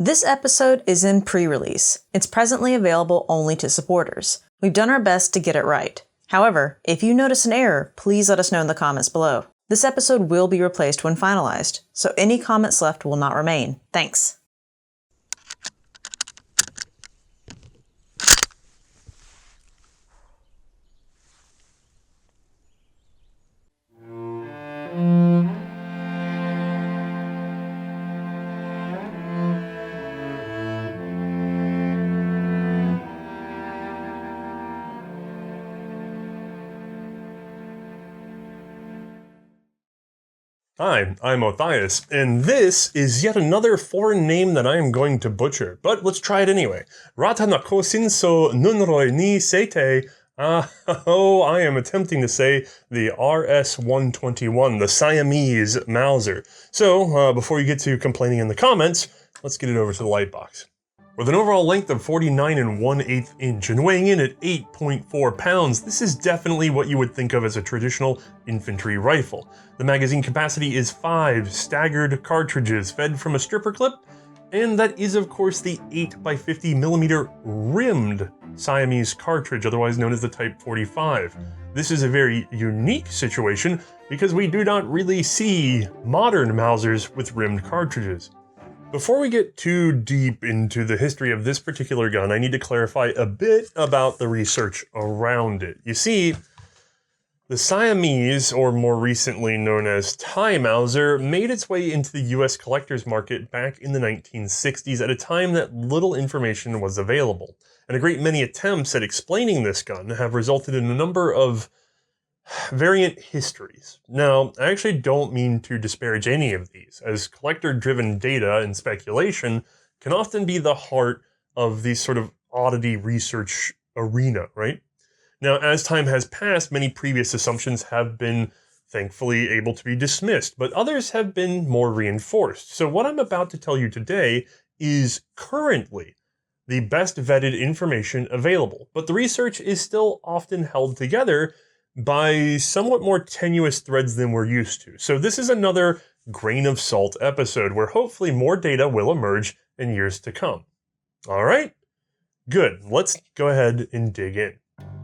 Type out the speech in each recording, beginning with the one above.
This episode is in pre-release. It's presently available only to supporters. We've done our best to get it right. However, if you notice an error, please let us know in the comments below. This episode will be replaced when finalized, so any comments left will not remain. Thanks. Hi, I'm Othais, and this is yet another foreign name that I am going to butcher, but let's try it anyway. Ratanakosin so nunroi ni sete. I am attempting to say the RS-121, the Siamese Mauser. So, before you get to complaining in the comments, let's get it over to the lightbox. With an overall length of 49 1/8 inch and weighing in at 8.4 pounds, this is definitely what you would think of as a traditional infantry rifle. The magazine capacity is 5 staggered cartridges fed from a stripper clip, and that is of course the 8x50mm rimmed Siamese cartridge, otherwise known as the Type 45. This is a very unique situation because we do not really see modern Mausers with rimmed cartridges. Before we get too deep into the history of this particular gun, I need to clarify a bit about the research around it. You see, the Siamese, or more recently known as Thai Mauser, made its way into the US collector's market back in the 1960s at a time that little information was available. And a great many attempts at explaining this gun have resulted in a number of variant histories. Now, I actually don't mean to disparage any of these, as collector-driven data and speculation can often be the heart of these sort of oddity research arena, right? Now, as time has passed, many previous assumptions have been thankfully able to be dismissed, but others have been more reinforced. So what I'm about to tell you today is currently the best vetted information available, but the research is still often held together by somewhat more tenuous threads than we're used to. So this is another grain of salt episode where hopefully more data will emerge in years to come. All right, good. Let's go ahead and dig in.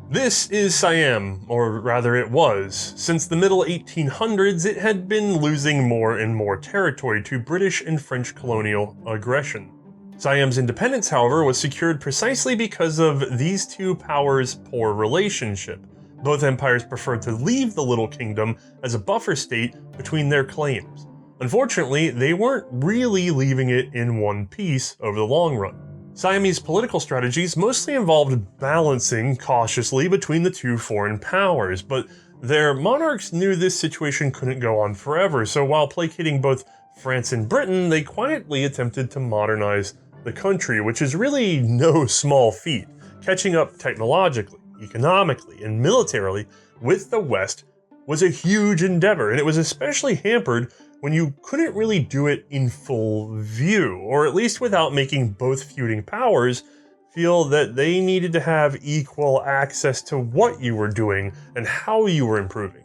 This is Siam, or rather it was. Since the middle 1800s, it had been losing more and more territory to British and French colonial aggression. Siam's independence, however, was secured precisely because of these two powers' poor relationship. Both empires preferred to leave the little kingdom as a buffer state between their claims. Unfortunately, they weren't really leaving it in one piece over the long run. Siamese political strategies mostly involved balancing cautiously between the two foreign powers, but their monarchs knew this situation couldn't go on forever, so while placating both France and Britain, they quietly attempted to modernize the country, which is really no small feat, catching up technologically, economically, and militarily with the West was a huge endeavor, and it was especially hampered when you couldn't really do it in full view, or at least without making both feuding powers feel that they needed to have equal access to what you were doing and how you were improving.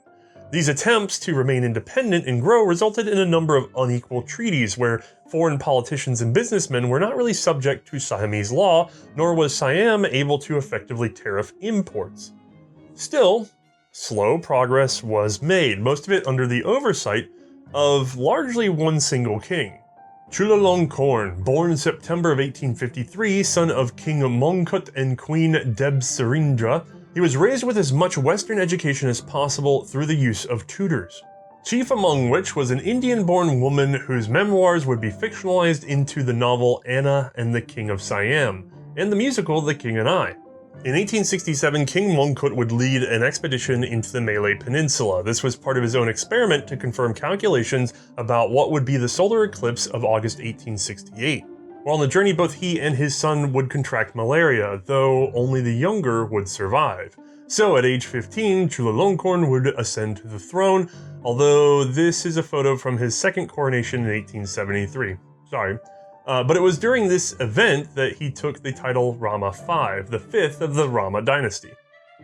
These attempts to remain independent and grow resulted in a number of unequal treaties where foreign politicians and businessmen were not really subject to Siamese law, nor was Siam able to effectively tariff imports. Still, slow progress was made, most of it under the oversight of largely one single king. Chulalongkorn, born September of 1853, son of King Mongkut and Queen Debsarindra, he was raised with as much Western education as possible through the use of tutors, chief among which was an Indian-born woman whose memoirs would be fictionalized into the novel Anna and the King of Siam, and the musical The King and I. In 1867, King Mongkut would lead an expedition into the Malay Peninsula. This was part of his own experiment to confirm calculations about what would be the solar eclipse of August 1868. While on the journey, both he and his son would contract malaria, though only the younger would survive. So at age 15, Chulalongkorn would ascend to the throne, although this is a photo from his second coronation in 1873. But it was during this event that he took the title Rama V, the fifth of the Rama dynasty.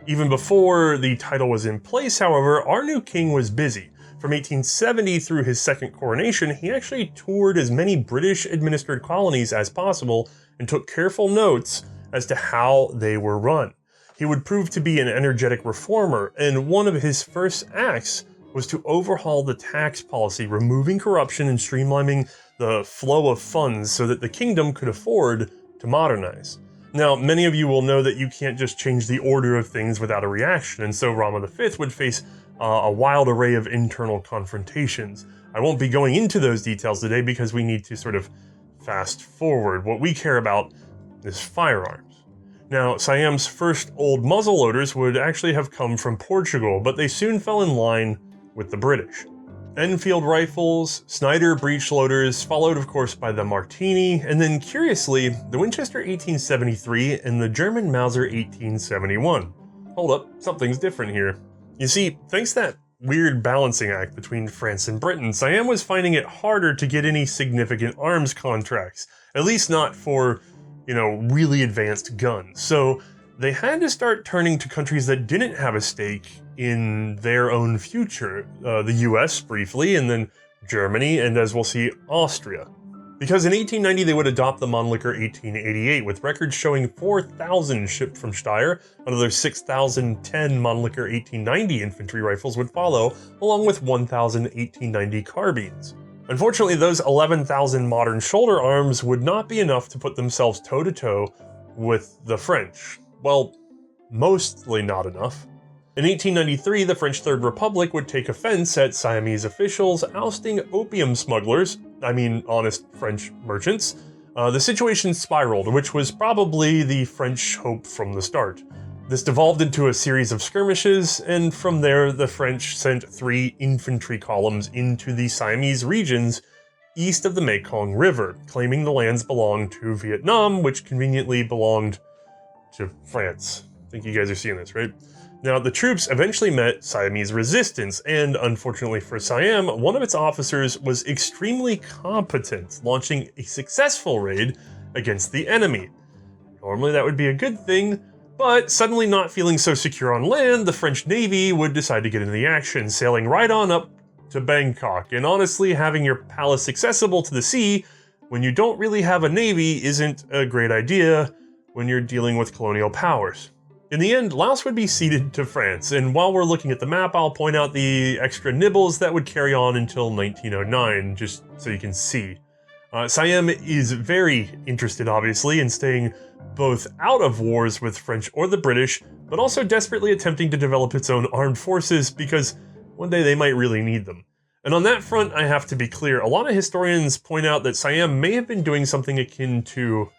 Even before the title was in place, however, our new king was busy. from 1870 through his second coronation, he actually toured as many British-administered colonies as possible and took careful notes as to how they were run. He would prove to be an energetic reformer, and one of his first acts was to overhaul the tax policy, removing corruption and streamlining the flow of funds so that the kingdom could afford to modernize. Now, many of you will know that you can't just change the order of things without a reaction, and so Rama V would face a wild array of internal confrontations. I won't be going into those details today because we need to sort of fast forward. What we care about is firearms. Now, Siam's first old muzzleloaders would actually have come from Portugal, but they soon fell in line with the British. Enfield rifles, Snyder breechloaders, followed of course by the Martini, and then curiously, the Winchester 1873 and the German Mauser 1871. Hold up, something's different here. You see, thanks to that weird balancing act between France and Britain, Siam was finding it harder to get any significant arms contracts, at least not for, really advanced guns. So they had to start turning to countries that didn't have a stake in their own future. The US briefly, and then Germany, and as we'll see, Austria. Because in 1890 they would adopt the Mannlicher 1888, with records showing 4,000 shipped from Steyr. Another 6,010 Mannlicher 1890 infantry rifles would follow, along with 1,000 1890 carbines. Unfortunately, those 11,000 modern shoulder arms would not be enough to put themselves toe-to-toe with the French. Well, mostly not enough. In 1893, the French Third Republic would take offense at Siamese officials ousting opium smugglers, honest French merchants. The situation spiraled, which was probably the French hope from the start. This devolved into a series of skirmishes, and from there the French sent 3 infantry columns into the Siamese regions east of the Mekong River, claiming the lands belonged to Vietnam, which conveniently belonged to France. I think you guys are seeing this, right? Now, the troops eventually met Siamese resistance, and unfortunately for Siam, one of its officers was extremely competent, launching a successful raid against the enemy. Normally that would be a good thing, but suddenly not feeling so secure on land, the French Navy would decide to get into the action, sailing right on up to Bangkok. And honestly, having your palace accessible to the sea when you don't really have a navy isn't a great idea when you're dealing with colonial powers. In the end, Laos would be ceded to France, and while we're looking at the map, I'll point out the extra nibbles that would carry on until 1909, just so you can see. Siam is very interested, obviously, in staying both out of wars with French or the British, but also desperately attempting to develop its own armed forces, because one day they might really need them. And on that front, I have to be clear, a lot of historians point out that Siam may have been doing something akin to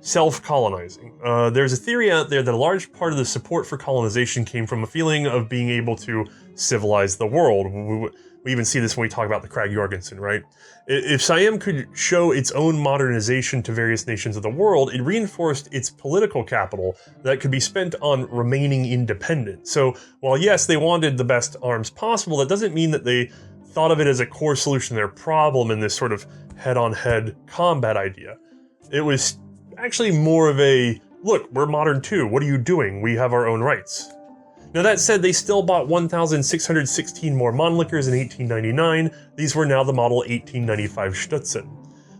self-colonizing. There's a theory out there that a large part of the support for colonization came from a feeling of being able to civilize the world. We even see this when we talk about the Crag Jorgensen, right? If Siam could show its own modernization to various nations of the world, it reinforced its political capital that could be spent on remaining independent. So while yes, they wanted the best arms possible, that doesn't mean that they thought of it as a core solution to their problem in this sort of head-on-head combat idea. It was actually more of a, look, we're modern too, what are you doing? We have our own rights. Now that said, they still bought 1,616 more Mannlichers in 1899. These were now the model 1895 Stutzen.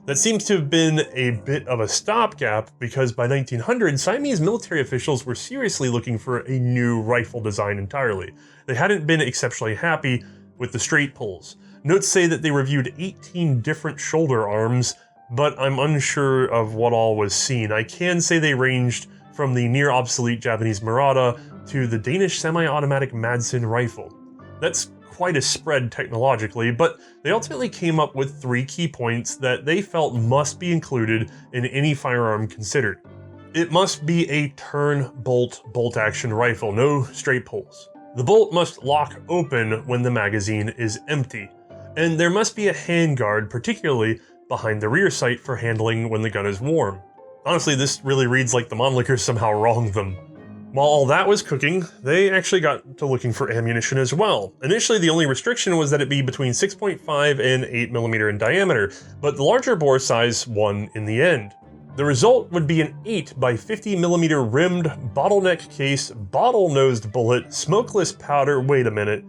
That seems to have been a bit of a stopgap because by 1900, Siamese military officials were seriously looking for a new rifle design entirely. They hadn't been exceptionally happy with the straight pulls. Notes say that they reviewed 18 different shoulder arms, but I'm unsure of what all was seen. I can say they ranged from the near-obsolete Japanese Murata to the Danish semi-automatic Madsen rifle. That's quite a spread technologically, but they ultimately came up with 3 key points that they felt must be included in any firearm considered. It must be a turn-bolt bolt-action rifle, no straight pulls. The bolt must lock open when the magazine is empty, and there must be a handguard, particularly behind the rear sight for handling when the gun is warm. Honestly, this really reads like the Mannlichers somehow wronged them. While all that was cooking, they actually got to looking for ammunition as well. Initially, the only restriction was that it be between 6.5 and 8mm in diameter, but the larger bore size won in the end. The result would be an 8 by 50mm rimmed bottleneck case, bottle-nosed bullet, smokeless powder, wait a minute,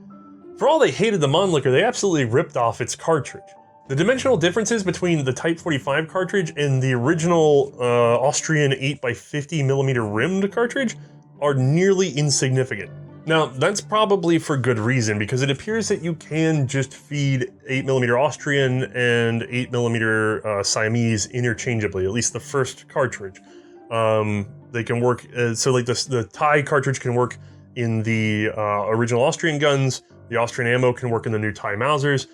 For all they hated the Mannlicher, they absolutely ripped off its cartridge. The dimensional differences between the Type 45 cartridge and the original Austrian 8x50mm rimmed cartridge are nearly insignificant. Now, that's probably for good reason, because it appears that you can just feed 8mm Austrian and 8mm Siamese interchangeably, at least the first cartridge. They can work, so like the Thai cartridge can work in the original Austrian guns, the Austrian ammo can work in the new Thai Mausers.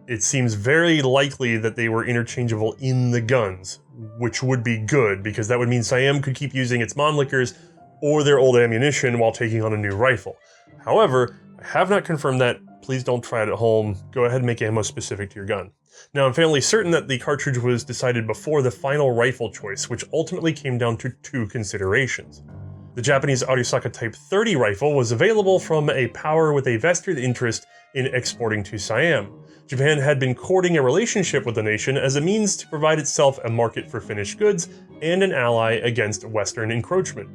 It seems very likely that they were interchangeable in the guns, which would be good, because that would mean Siam could keep using its Mannlichers or their old ammunition while taking on a new rifle. However, I have not confirmed that. Please don't try it at home. Go ahead and make ammo specific to your gun. Now, I'm fairly certain that the cartridge was decided before the final rifle choice, which ultimately came down to two considerations. The Japanese Arisaka Type 30 rifle was available from a power with a vested interest in exporting to Siam. Japan had been courting a relationship with the nation as a means to provide itself a market for finished goods and an ally against Western encroachment.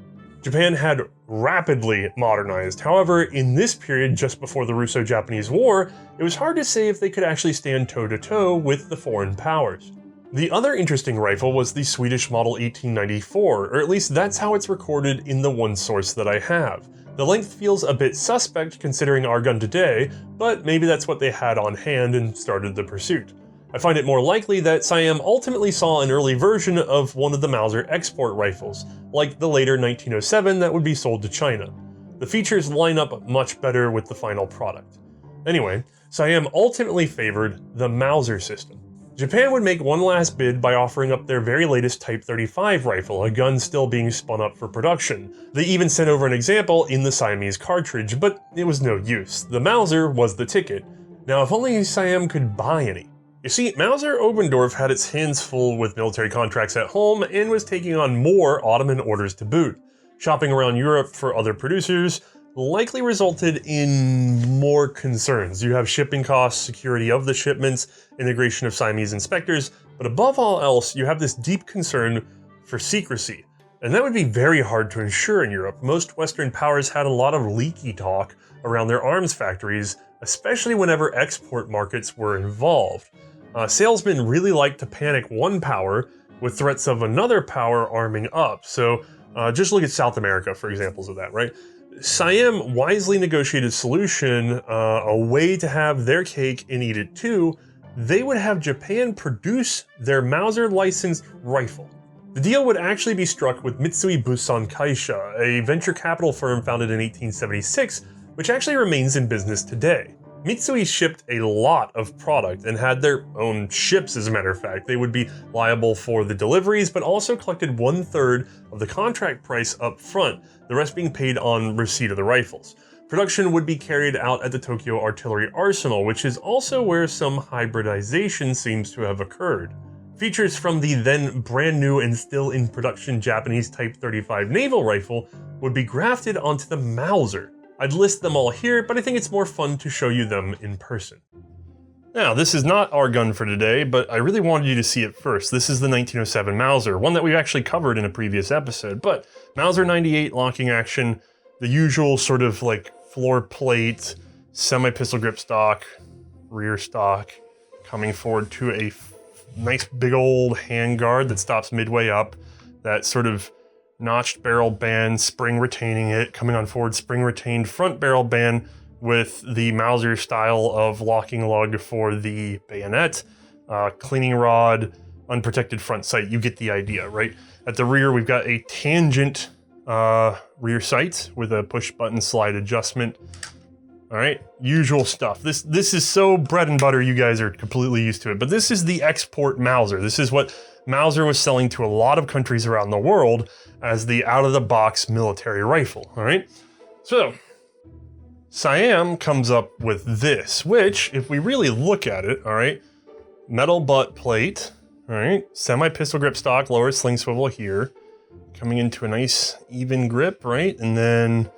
Japan had rapidly modernized. However, in this period, just before the Russo-Japanese War, it was hard to say if they could actually stand toe-to-toe with the foreign powers. The other interesting rifle was the Swedish Model 1894, or at least that's how it's recorded in the one source that I have. The length feels a bit suspect considering our gun today, but maybe that's what they had on hand and started the pursuit. I find it more likely that Siam ultimately saw an early version of one of the Mauser export rifles, like the later 1907 that would be sold to China. The features line up much better with the final product. Anyway, Siam ultimately favored the Mauser system. Japan would make one last bid by offering up their very latest Type 35 rifle, a gun still being spun up for production. They even sent over an example in the Siamese cartridge, but it was no use. The Mauser was the ticket. Now, if only Siam could buy any. You see, Mauser Oberndorf had its hands full with military contracts at home and was taking on more Ottoman orders to boot. Shopping around Europe for other producers likely resulted in more concerns. You have shipping costs, security of the shipments, integration of Siamese inspectors, but above all else, you have this deep concern for secrecy. And that would be very hard to ensure in Europe. Most Western powers had a lot of leaky talk around their arms factories, especially whenever export markets were involved. Salesmen really like to panic one power with threats of another power arming up. So just look at South America for examples of that, right? Siam wisely negotiated a solution, a way to have their cake and eat it too. They would have Japan produce their Mauser licensed rifle. The deal would actually be struck with Mitsui Bussan Kaisha, a venture capital firm founded in 1876, which actually remains in business today. Mitsui shipped a lot of product and had their own ships, as a matter of fact. They would be liable for the deliveries, but also collected 1/3 of the contract price up front, the rest being paid on receipt of the rifles. Production would be carried out at the Tokyo Artillery Arsenal, which is also where some hybridization seems to have occurred. Features from the then brand new and still in production Japanese Type 35 naval rifle would be grafted onto the Mauser. I'd list them all here, but I think it's more fun to show you them in person. Now, this is not our gun for today, but I really wanted you to see it first. This is the 1907 Mauser, one that we've actually covered in a previous episode, but Mauser 98 locking action, the usual sort of like floor plate, semi-pistol grip stock, rear stock, coming forward to a nice big old handguard that stops midway up, that sort of notched barrel band, spring retaining it, coming on forward, spring retained front barrel band with the Mauser style of locking lug for the bayonet, cleaning rod, unprotected front sight. You get the idea, right? At the rear, we've got a tangent rear sight with a push button slide adjustment. All right, usual stuff. This is so bread and butter, you guys are completely used to it, but this is the export Mauser. This is what Mauser was selling to a lot of countries around the world as the out-of-the-box military rifle, all right? So, Siam comes up with this, which, if we really look at it, all right, metal butt plate, all right, semi-pistol grip stock, lower sling swivel here, coming into a nice even grip, right? And then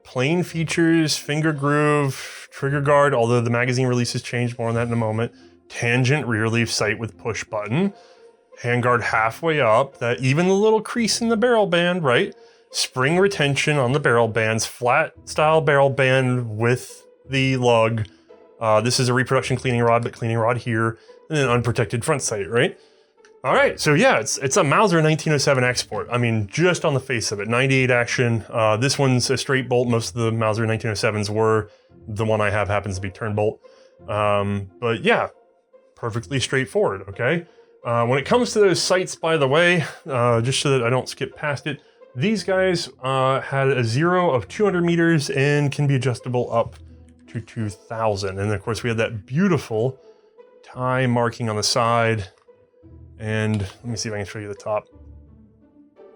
plain features, finger groove, trigger guard, although the magazine releases changed, more on that in a moment. Tangent rear leaf sight with push button. Handguard halfway up, that even the little crease in the barrel band, right? Spring retention on the barrel bands, flat style barrel band with the lug. This is a reproduction cleaning rod, but cleaning rod here, and then unprotected front sight, right? All right, so yeah, it's a Mauser 1907 export. I mean, just on the face of it, 98 action. This one's a straight bolt. Most of the Mauser 1907s were. The one I have happens to be turn bolt. But yeah, perfectly straightforward, okay? When it comes to those sights, by the way, just so that I don't skip past it, these guys had a 0 of 200 meters and can be adjustable up to 2,000. And of course, we had that beautiful tie marking on the side. And let me see if I can show you the top.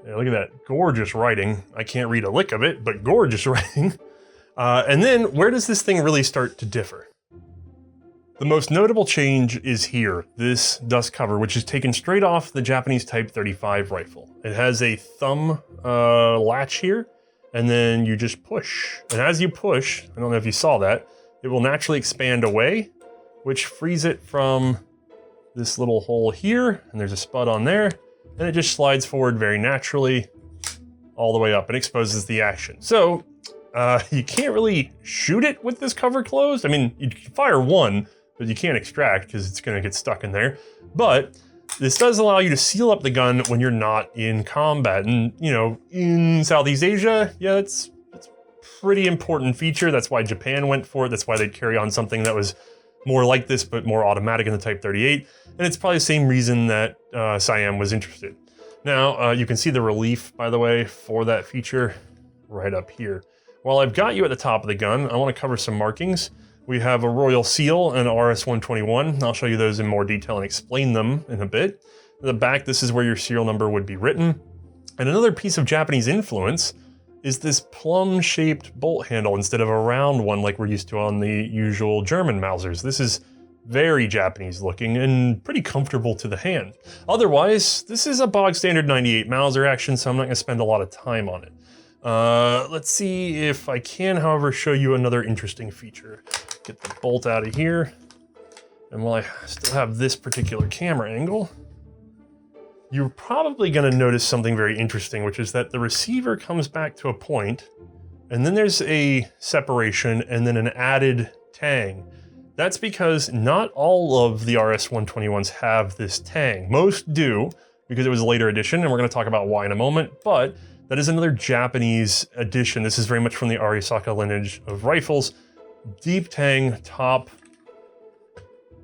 Yeah, look at that gorgeous writing. I can't read a lick of it, but gorgeous writing. And then where does this thing really start to differ? The most notable change is here, this dust cover, which is taken straight off the Japanese Type 35 rifle. It has a thumb latch here, and then you just push. And as you push, I don't know if you saw that, it will naturally expand away, which frees it from this little hole here, and there's a spud on there, and it just slides forward very naturally all the way up and exposes the action. So you can't really shoot it with this cover closed. I mean, you can fire one, but you can't extract because it's going to get stuck in there. But this does allow you to seal up the gun when you're not in combat. And, you know, in Southeast Asia, yeah, it's a pretty important feature. That's why Japan went for it. That's why they'd carry on something that was more like this, but more automatic in the Type 38. And it's probably the same reason that Siam was interested. Now, you can see the relief, by the way, for that feature right up here. While I've got you at the top of the gun, I want to cover some markings. We have a Royal Seal and RS-121. I'll show you those in more detail and explain them in a bit. In the back, this is where your serial number would be written. And another piece of Japanese influence is this plum-shaped bolt handle instead of a round one like we're used to on the usual German Mausers. This is very Japanese looking and pretty comfortable to the hand. Otherwise, this is a bog standard 98 Mauser action, so I'm not going to spend a lot of time on it. Let's see if I can, however, show you another interesting feature. Get the bolt out of here. And while I still have this particular camera angle, you're probably going to notice something very interesting, which is that the receiver comes back to a point, and then there's a separation and then an added tang. That's because not all of the RS-121s have this tang. Most do, because it was a later edition, and we're going to talk about why in a moment, but that is another Japanese addition. This is very much from the Arisaka lineage of rifles. Deep tang, top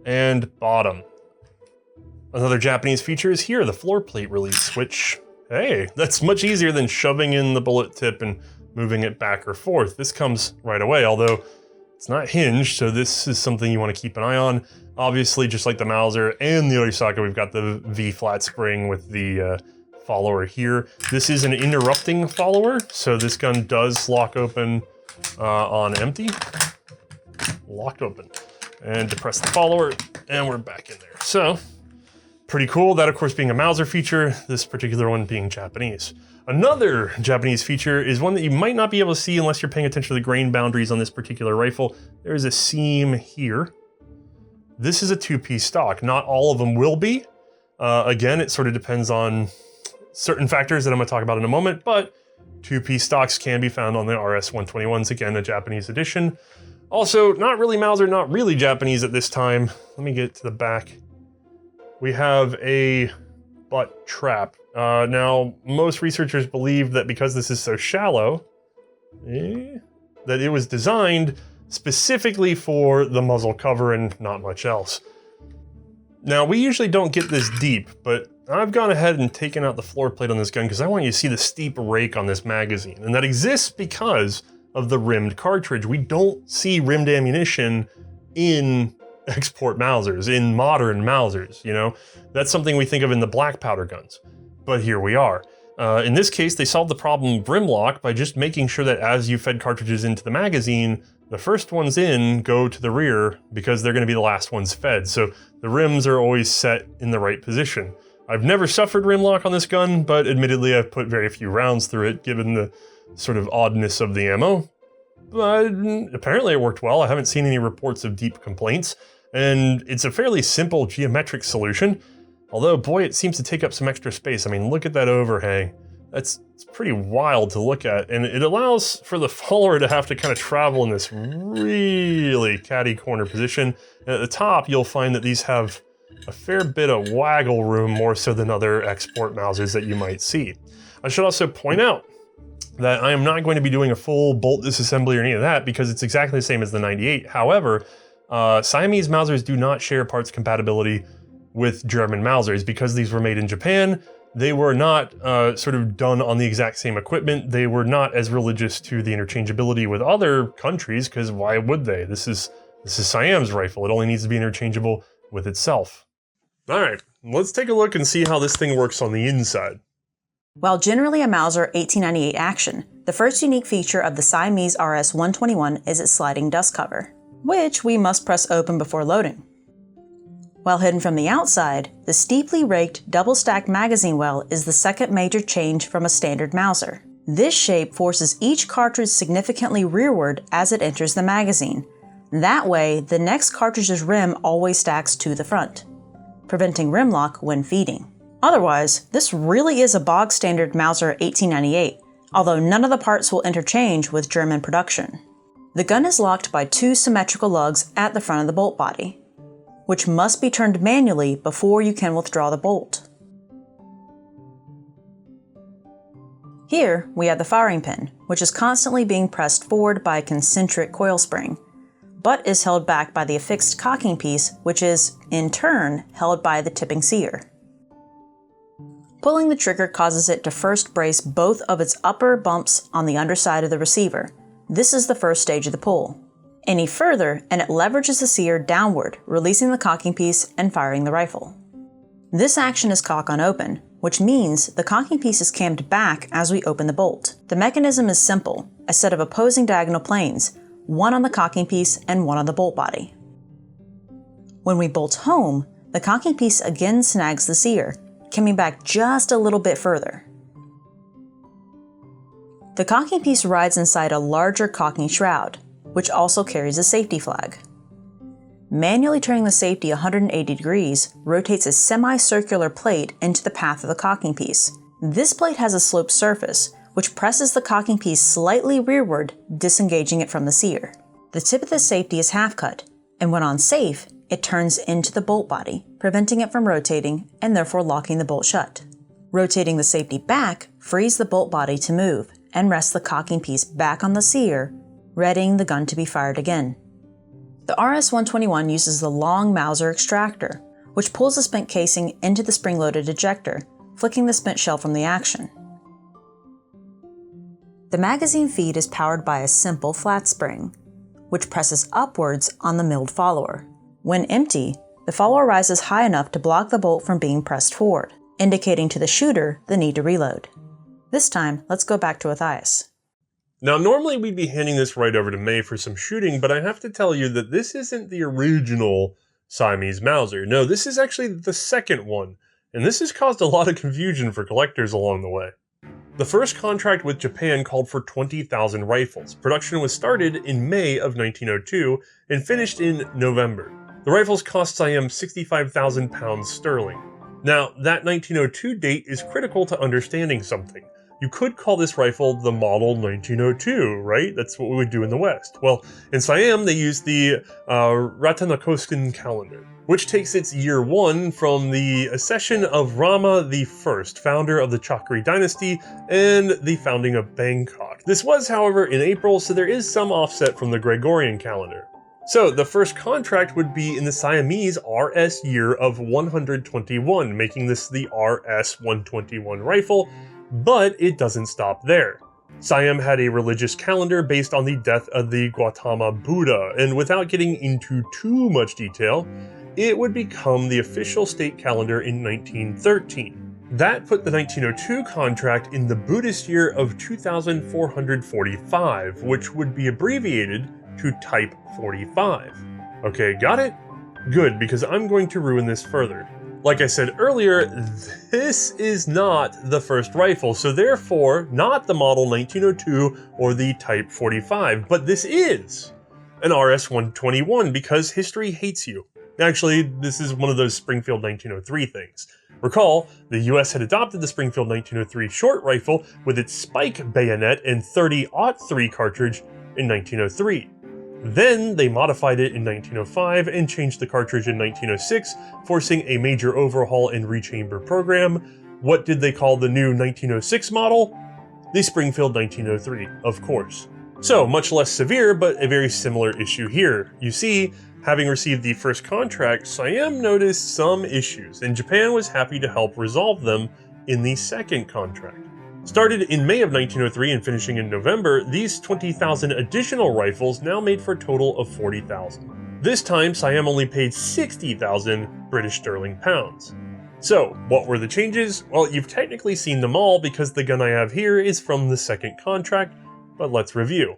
and bottom. Another Japanese feature is here, the floor plate release, which, hey, that's much easier than shoving in the bullet tip and moving it back or forth. This comes right away, although it's not hinged, so this is something you want to keep an eye on. Obviously, just like the Mauser and the Arisaka, we've got the V-flat spring with the follower here. This is an interrupting follower, so this gun does lock open on empty. Locked open. And depress the follower, and we're back in there. So, pretty cool. That, of course, being a Mauser feature, this particular one being Japanese. Another Japanese feature is one that you might not be able to see unless you're paying attention to the grain boundaries on this particular rifle. There is a seam here. This is a two-piece stock. Not all of them will be. Again, it sort of depends on certain factors that I'm going to talk about in a moment, but two-piece stocks can be found on the RS-121s, again, a Japanese edition. Also, not really Mauser, not really Japanese at this time. Let me get to the back. We have a butt trap. Now, most researchers believe that because this is so shallow, that it was designed specifically for the muzzle cover and not much else. Now, we usually don't get this deep, but I've gone ahead and taken out the floor plate on this gun because I want you to see the steep rake on this magazine. And that exists because of the rimmed cartridge. We don't see rimmed ammunition in export Mausers, in modern Mausers, you know? That's something we think of in the black powder guns. But here we are. In this case, they solved the problem of rim lock by just making sure that as you fed cartridges into the magazine, the first ones in go to the rear because they're going to be the last ones fed. So the rims are always set in the right position. I've never suffered rim lock on this gun, but admittedly I've put very few rounds through it given the sort of oddness of the ammo. But apparently it worked well. I haven't seen any reports of deep complaints. And it's a fairly simple geometric solution. Although, boy, it seems to take up some extra space. I mean, look at that overhang. It's pretty wild to look at, and it allows for the follower to have to kind of travel in this really catty corner position. And at the top, you'll find that these have a fair bit of waggle room, more so than other export Mausers that you might see. I should also point out that I am not going to be doing a full bolt disassembly or any of that because it's exactly the same as the 98. However, Siamese Mausers do not share parts compatibility with German Mausers because these were made in Japan. They were not sort of done on the exact same equipment. They were not as religious to the interchangeability with other countries, because why would they? This is Siam's rifle. It only needs to be interchangeable with itself. All right, let's take a look and see how this thing works on the inside. While generally a Mauser 1898 action, the first unique feature of the Siamese RS-121 is its sliding dust cover, which we must press open before loading. While hidden from the outside, the steeply raked double-stacked magazine well is the second major change from a standard Mauser. This shape forces each cartridge significantly rearward as it enters the magazine. That way, the next cartridge's rim always stacks to the front, preventing rim lock when feeding. Otherwise, this really is a bog standard Mauser 1898, although none of the parts will interchange with German production. The gun is locked by two symmetrical lugs at the front of the bolt body, which must be turned manually before you can withdraw the bolt. Here, we have the firing pin, which is constantly being pressed forward by a concentric coil spring, but is held back by the affixed cocking piece, which is, in turn, held by the tipping sear. Pulling the trigger causes it to first brace both of its upper bumps on the underside of the receiver. This is the first stage of the pull. Any further, and it leverages the sear downward, releasing the cocking piece and firing the rifle. This action is cock on open, which means the cocking piece is cammed back as we open the bolt. The mechanism is simple, a set of opposing diagonal planes, one on the cocking piece and one on the bolt body. When we bolt home, the cocking piece again snags the sear, coming back just a little bit further. The cocking piece rides inside a larger cocking shroud, which also carries a safety flag. Manually turning the safety 180 degrees rotates a semicircular plate into the path of the cocking piece. This plate has a sloped surface, which presses the cocking piece slightly rearward, disengaging it from the sear. The tip of the safety is half cut, and when on safe, it turns into the bolt body, preventing it from rotating and therefore locking the bolt shut. Rotating the safety back frees the bolt body to move and rests the cocking piece back on the sear, readying the gun to be fired again. The RS-121 uses the long Mauser extractor, which pulls the spent casing into the spring-loaded ejector, flicking the spent shell from the action. The magazine feed is powered by a simple flat spring, which presses upwards on the milled follower. When empty, the follower rises high enough to block the bolt from being pressed forward, indicating to the shooter the need to reload. This time, let's go back to Othais. Now, normally we'd be handing this right over to Mae for some shooting, but I have to tell you that this isn't the original Siamese Mauser. No, this is actually the second one, and this has caused a lot of confusion for collectors along the way. The first contract with Japan called for 20,000 rifles. Production was started in May of 1902 and finished in November. The rifles cost Siam 65,000 pounds sterling. Now, that 1902 date is critical to understanding something. You could call this rifle the model 1902, right? That's what we would do in the West. Well, in Siam, they use the Rattanakosin calendar, which takes its year 1 from the accession of Rama I, founder of the Chakri dynasty, and the founding of Bangkok. This was, however, in April, so there is some offset from the Gregorian calendar. So the first contract would be in the Siamese RS year of 121, making this the RS-121 rifle, but it doesn't stop there. Siam had a religious calendar based on the death of the Gautama Buddha, and without getting into too much detail, it would become the official state calendar in 1913. That put the 1902 contract in the Buddhist year of 2445, which would be abbreviated to Type 45. Okay, got it? Good, because I'm going to ruin this further. Like I said earlier, this is not the first rifle, so therefore not the model 1902 or the Type 45, but this is an RS-121 because history hates you. Actually, this is one of those Springfield 1903 things. Recall, the US had adopted the Springfield 1903 short rifle with its spike bayonet and .30-03 cartridge in 1903. Then they modified it in 1905 and changed the cartridge in 1906, forcing a major overhaul and rechamber program. What did they call the new 1906 model? The Springfield 1903, of course. So, much less severe, but a very similar issue here. You see, having received the first contract, Siam noticed some issues, and Japan was happy to help resolve them in the second contract. Started in May of 1903 and finishing in November, these 20,000 additional rifles now made for a total of 40,000. This time, Siam only paid 60,000 British sterling pounds. So, what were the changes? Well, you've technically seen them all because the gun I have here is from the second contract, but let's review.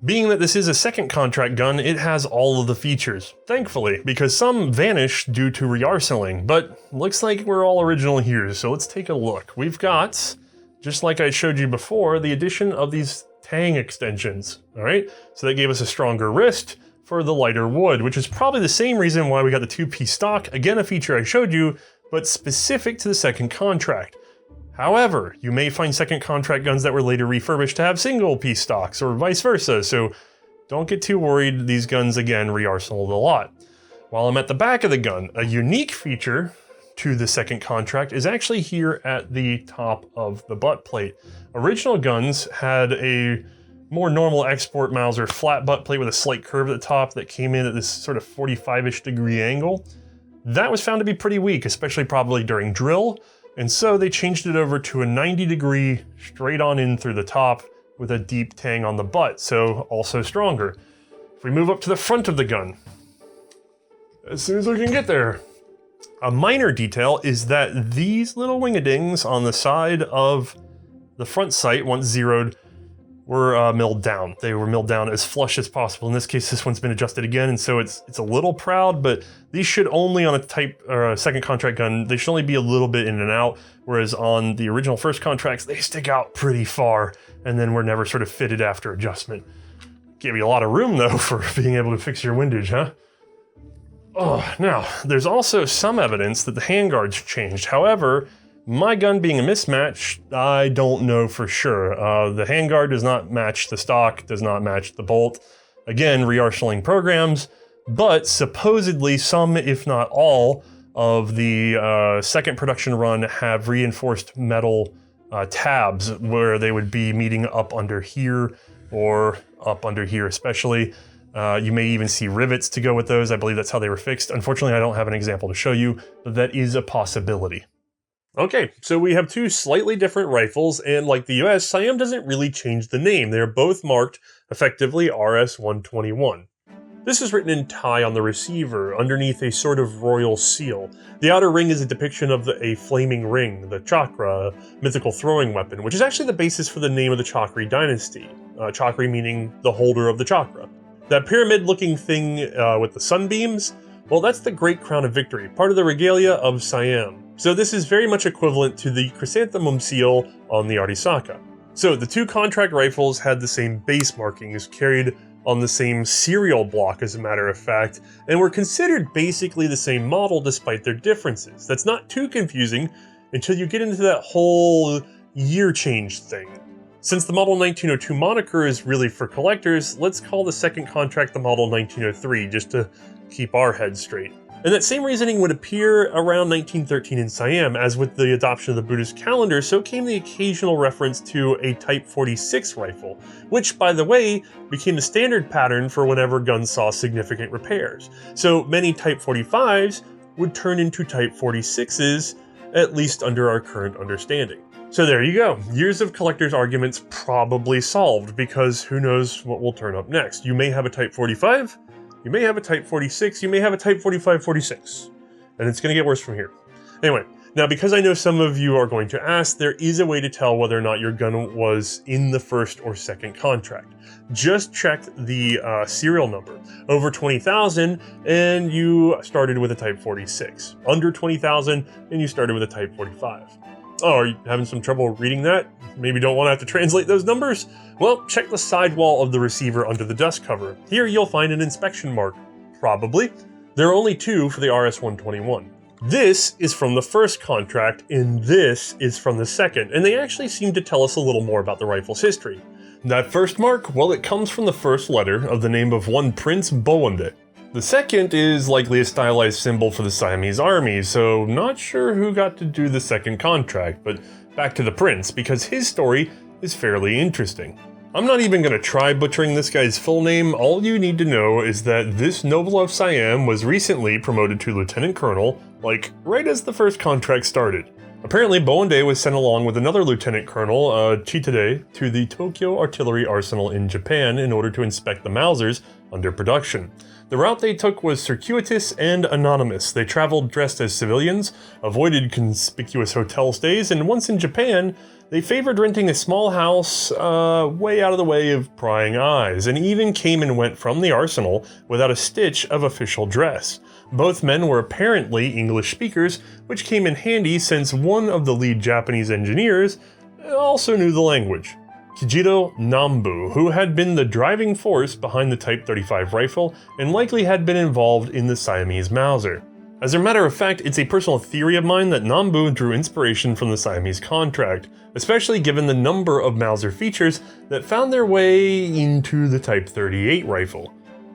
Being that this is a second contract gun, it has all of the features, thankfully, because some vanished due to re-arsenaling, but looks like we're all original here, so let's take a look. We've got, just like I showed you before, the addition of these tang extensions, alright? So that gave us a stronger wrist for the lighter wood, which is probably the same reason why we got the two-piece stock, again a feature I showed you, but specific to the second contract. However, you may find second contract guns that were later refurbished to have single-piece stocks, or vice versa, so don't get too worried, these guns again re-arsenaled a lot. While I'm at the back of the gun, a unique feature to the second contract is actually here at the top of the butt plate. Original guns had a more normal export Mauser flat butt plate with a slight curve at the top that came in at this sort of 45-ish degree angle. That was found to be pretty weak, especially probably during drill, and so they changed it over to a 90 degree straight on in through the top with a deep tang on the butt, so also stronger. If we move up to the front of the gun, as soon as we can get there, a minor detail is that these little wing-a-dings on the side of the front sight, once zeroed, were milled down. They were milled down as flush as possible. In this case, this one's been adjusted again, and so it's a little proud, but these should only on a type or a second contract gun, they should only be a little bit in and out, whereas on the original first contracts, they stick out pretty far, and then were never sort of fitted after adjustment. Gave you a lot of room though for being able to fix your windage, huh? Oh, now, there's also some evidence that the handguards changed. However, my gun being a mismatch, I don't know for sure. The handguard does not match the stock, does not match the bolt. Again, re-arsenaling programs, but supposedly some, if not all, of the second production run have reinforced metal tabs where they would be meeting up under here or up under here especially. You may even see rivets to go with those. I believe that's how they were fixed. Unfortunately, I don't have an example to show you, but that is a possibility. Okay, so we have two slightly different rifles, and like the US, Siam doesn't really change the name. They are both marked, effectively, RS-121. This is written in Thai on the receiver, underneath a sort of royal seal. The outer ring is a depiction of a flaming ring, the chakra, a mythical throwing weapon, which is actually the basis for the name of the Chakri dynasty. Chakri meaning the holder of the chakra. That pyramid-looking thing with the sunbeams, well, that's the Great Crown of Victory, part of the regalia of Siam. So this is very much equivalent to the chrysanthemum seal on the Arisaka. So the two contract rifles had the same base markings, carried on the same serial block as a matter of fact, and were considered basically the same model despite their differences. That's not too confusing until you get into that whole year change thing. Since the Model 1902 moniker is really for collectors, let's call the second contract the Model 1903 just to keep our heads straight. And that same reasoning would appear around 1913 in Siam. As with the adoption of the Buddhist calendar, so came the occasional reference to a Type 46 rifle, which, by the way, became the standard pattern for whenever guns saw significant repairs. So many Type 45s would turn into Type 46s, at least under our current understanding. So there you go. Years of collectors' arguments probably solved, because who knows what will turn up next. You may have a Type 45, you may have a Type 46, you may have a Type 45-46, and it's going to get worse from here. Anyway, now because I know some of you are going to ask, there is a way to tell whether or not your gun was in the first or second contract. Just check the serial number. Over 20,000 and you started with a Type 46. Under 20,000 and you started with a Type 45. Oh, are you having some trouble reading that? Maybe don't want to have to translate those numbers? Well, check the sidewall of the receiver under the dust cover. Here you'll find an inspection mark. Probably. There are only two for the RS-121. This is from the first contract, and this is from the second, and they actually seem to tell us a little more about the rifle's history. That first mark, well, it comes from the first letter of the name of one Prince Boande. The second is likely a stylized symbol for the Siamese army, so not sure who got to do the second contract, but back to the prince, because his story is fairly interesting. I'm not even going to try butchering this guy's full name. All you need to know is that this noble of Siam was recently promoted to lieutenant colonel, like right as the first contract started. Apparently, Boande was sent along with another lieutenant colonel, Chitade, to the Tokyo artillery arsenal in Japan in order to inspect the Mausers under production. The route they took was circuitous and anonymous. They traveled dressed as civilians, avoided conspicuous hotel stays, and once in Japan, they favored renting a small house way out of the way of prying eyes, and even came and went from the arsenal without a stitch of official dress. Both men were apparently English speakers, which came in handy since one of the lead Japanese engineers also knew the language. Kijiro Nambu, who had been the driving force behind the Type 35 rifle and likely had been involved in the Siamese Mauser. As a matter of fact, it's a personal theory of mine that Nambu drew inspiration from the Siamese contract, especially given the number of Mauser features that found their way into the Type 38 rifle.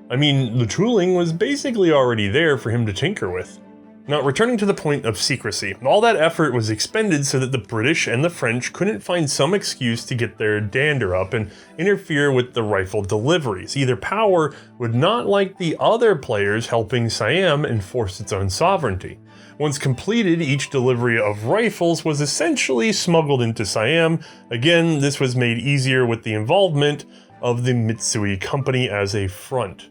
I mean, the tooling was basically already there for him to tinker with. Now, returning to the point of secrecy, all that effort was expended so that the British and the French couldn't find some excuse to get their dander up and interfere with the rifle deliveries. Either power would not like the other players helping Siam enforce its own sovereignty. Once completed, each delivery of rifles was essentially smuggled into Siam. Again, this was made easier with the involvement of the Mitsui company as a front.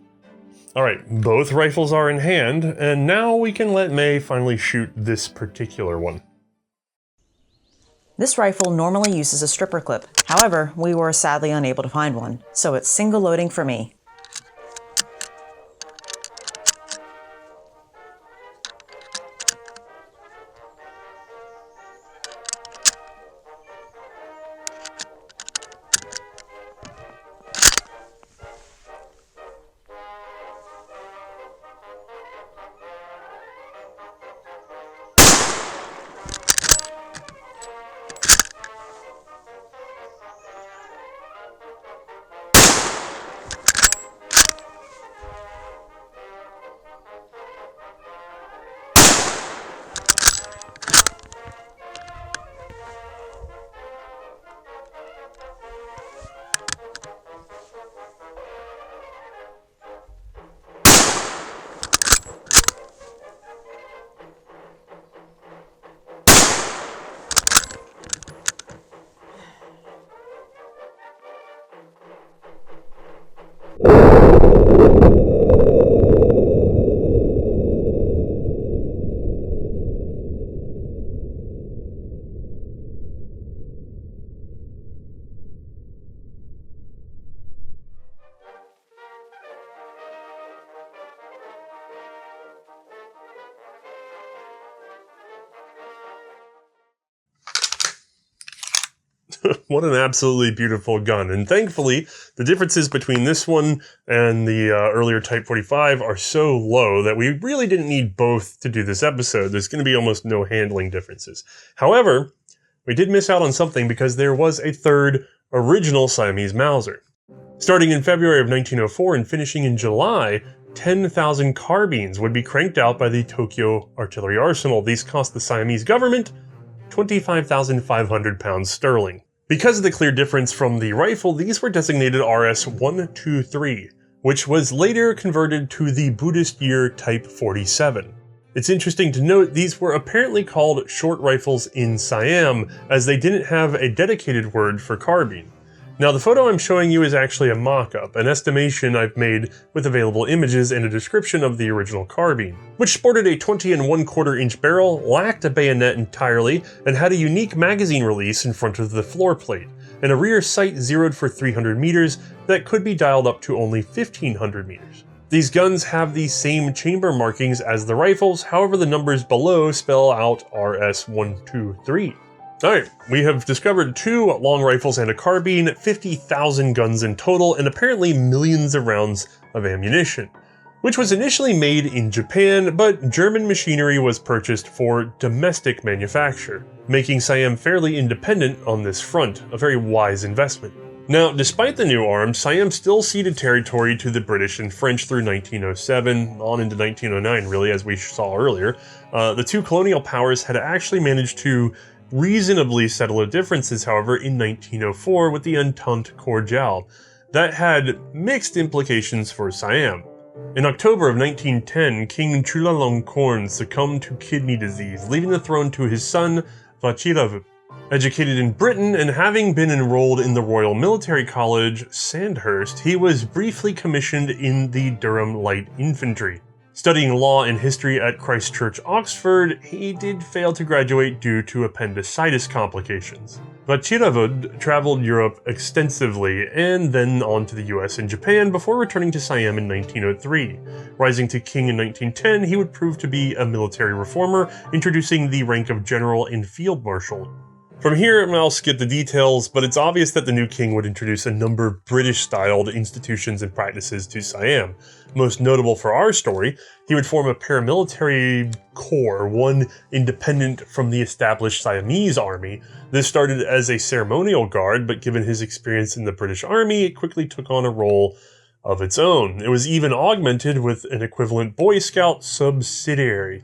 Alright, both rifles are in hand, and now we can let Mae finally shoot this particular one. This rifle normally uses a stripper clip. However, we were sadly unable to find one, so it's single loading for me. What an absolutely beautiful gun, and thankfully the differences between this one and the earlier Type 45 are so low that we really didn't need both to do this episode. There's going to be almost no handling differences. However, we did miss out on something because there was a third original Siamese Mauser. Starting in February of 1904 and finishing in July, 10,000 carbines would be cranked out by the Tokyo artillery arsenal. These cost the Siamese government 25,500 pounds sterling. Because of the clear difference from the rifle, these were designated RS-123, which was later converted to the Buddhist year Type 47. It's interesting to note these were apparently called short rifles in Siam, as they didn't have a dedicated word for carbine. Now, the photo I'm showing you is actually a mock-up, an estimation I've made with available images and a description of the original carbine, which sported a 20 1/4 inch barrel, lacked a bayonet entirely, and had a unique magazine release in front of the floor plate, and a rear sight zeroed for 300 meters that could be dialed up to only 1,500 meters. These guns have the same chamber markings as the rifles, however the numbers below spell out RS-123. Alright, we have discovered 2 long rifles and a carbine, 50,000 guns in total, and apparently millions of rounds of ammunition. which was initially made in Japan, but German machinery was purchased for domestic manufacture, making Siam fairly independent on this front, a very wise investment. Now, despite the new arms, Siam still ceded territory to the British and French through 1907, on into 1909 really, as we saw earlier. The two colonial powers had actually managed to reasonably settle their differences, however, in 1904 with the Entente Cordiale. That had mixed implications for Siam. In October of 1910, King Chulalongkorn succumbed to kidney disease, leaving the throne to his son, Vachirava. Educated in Britain and having been enrolled in the Royal Military College, Sandhurst, he was briefly commissioned in the Durham Light Infantry. Studying law and history at Christ Church, Oxford, he did fail to graduate due to appendicitis complications. Vachirava traveled Europe extensively and then on to the US and Japan before returning to Siam in 1903. Rising to king in 1910, he would prove to be a military reformer, introducing the rank of general and field marshal. From here, I'll skip the details, but it's obvious that the new king would introduce a number of British-styled institutions and practices to Siam. Most notable for our story, he would form a paramilitary corps, one independent from the established Siamese army. This started as a ceremonial guard, but given his experience in the British Army, it quickly took on a role of its own. It was even augmented with an equivalent Boy Scout subsidiary.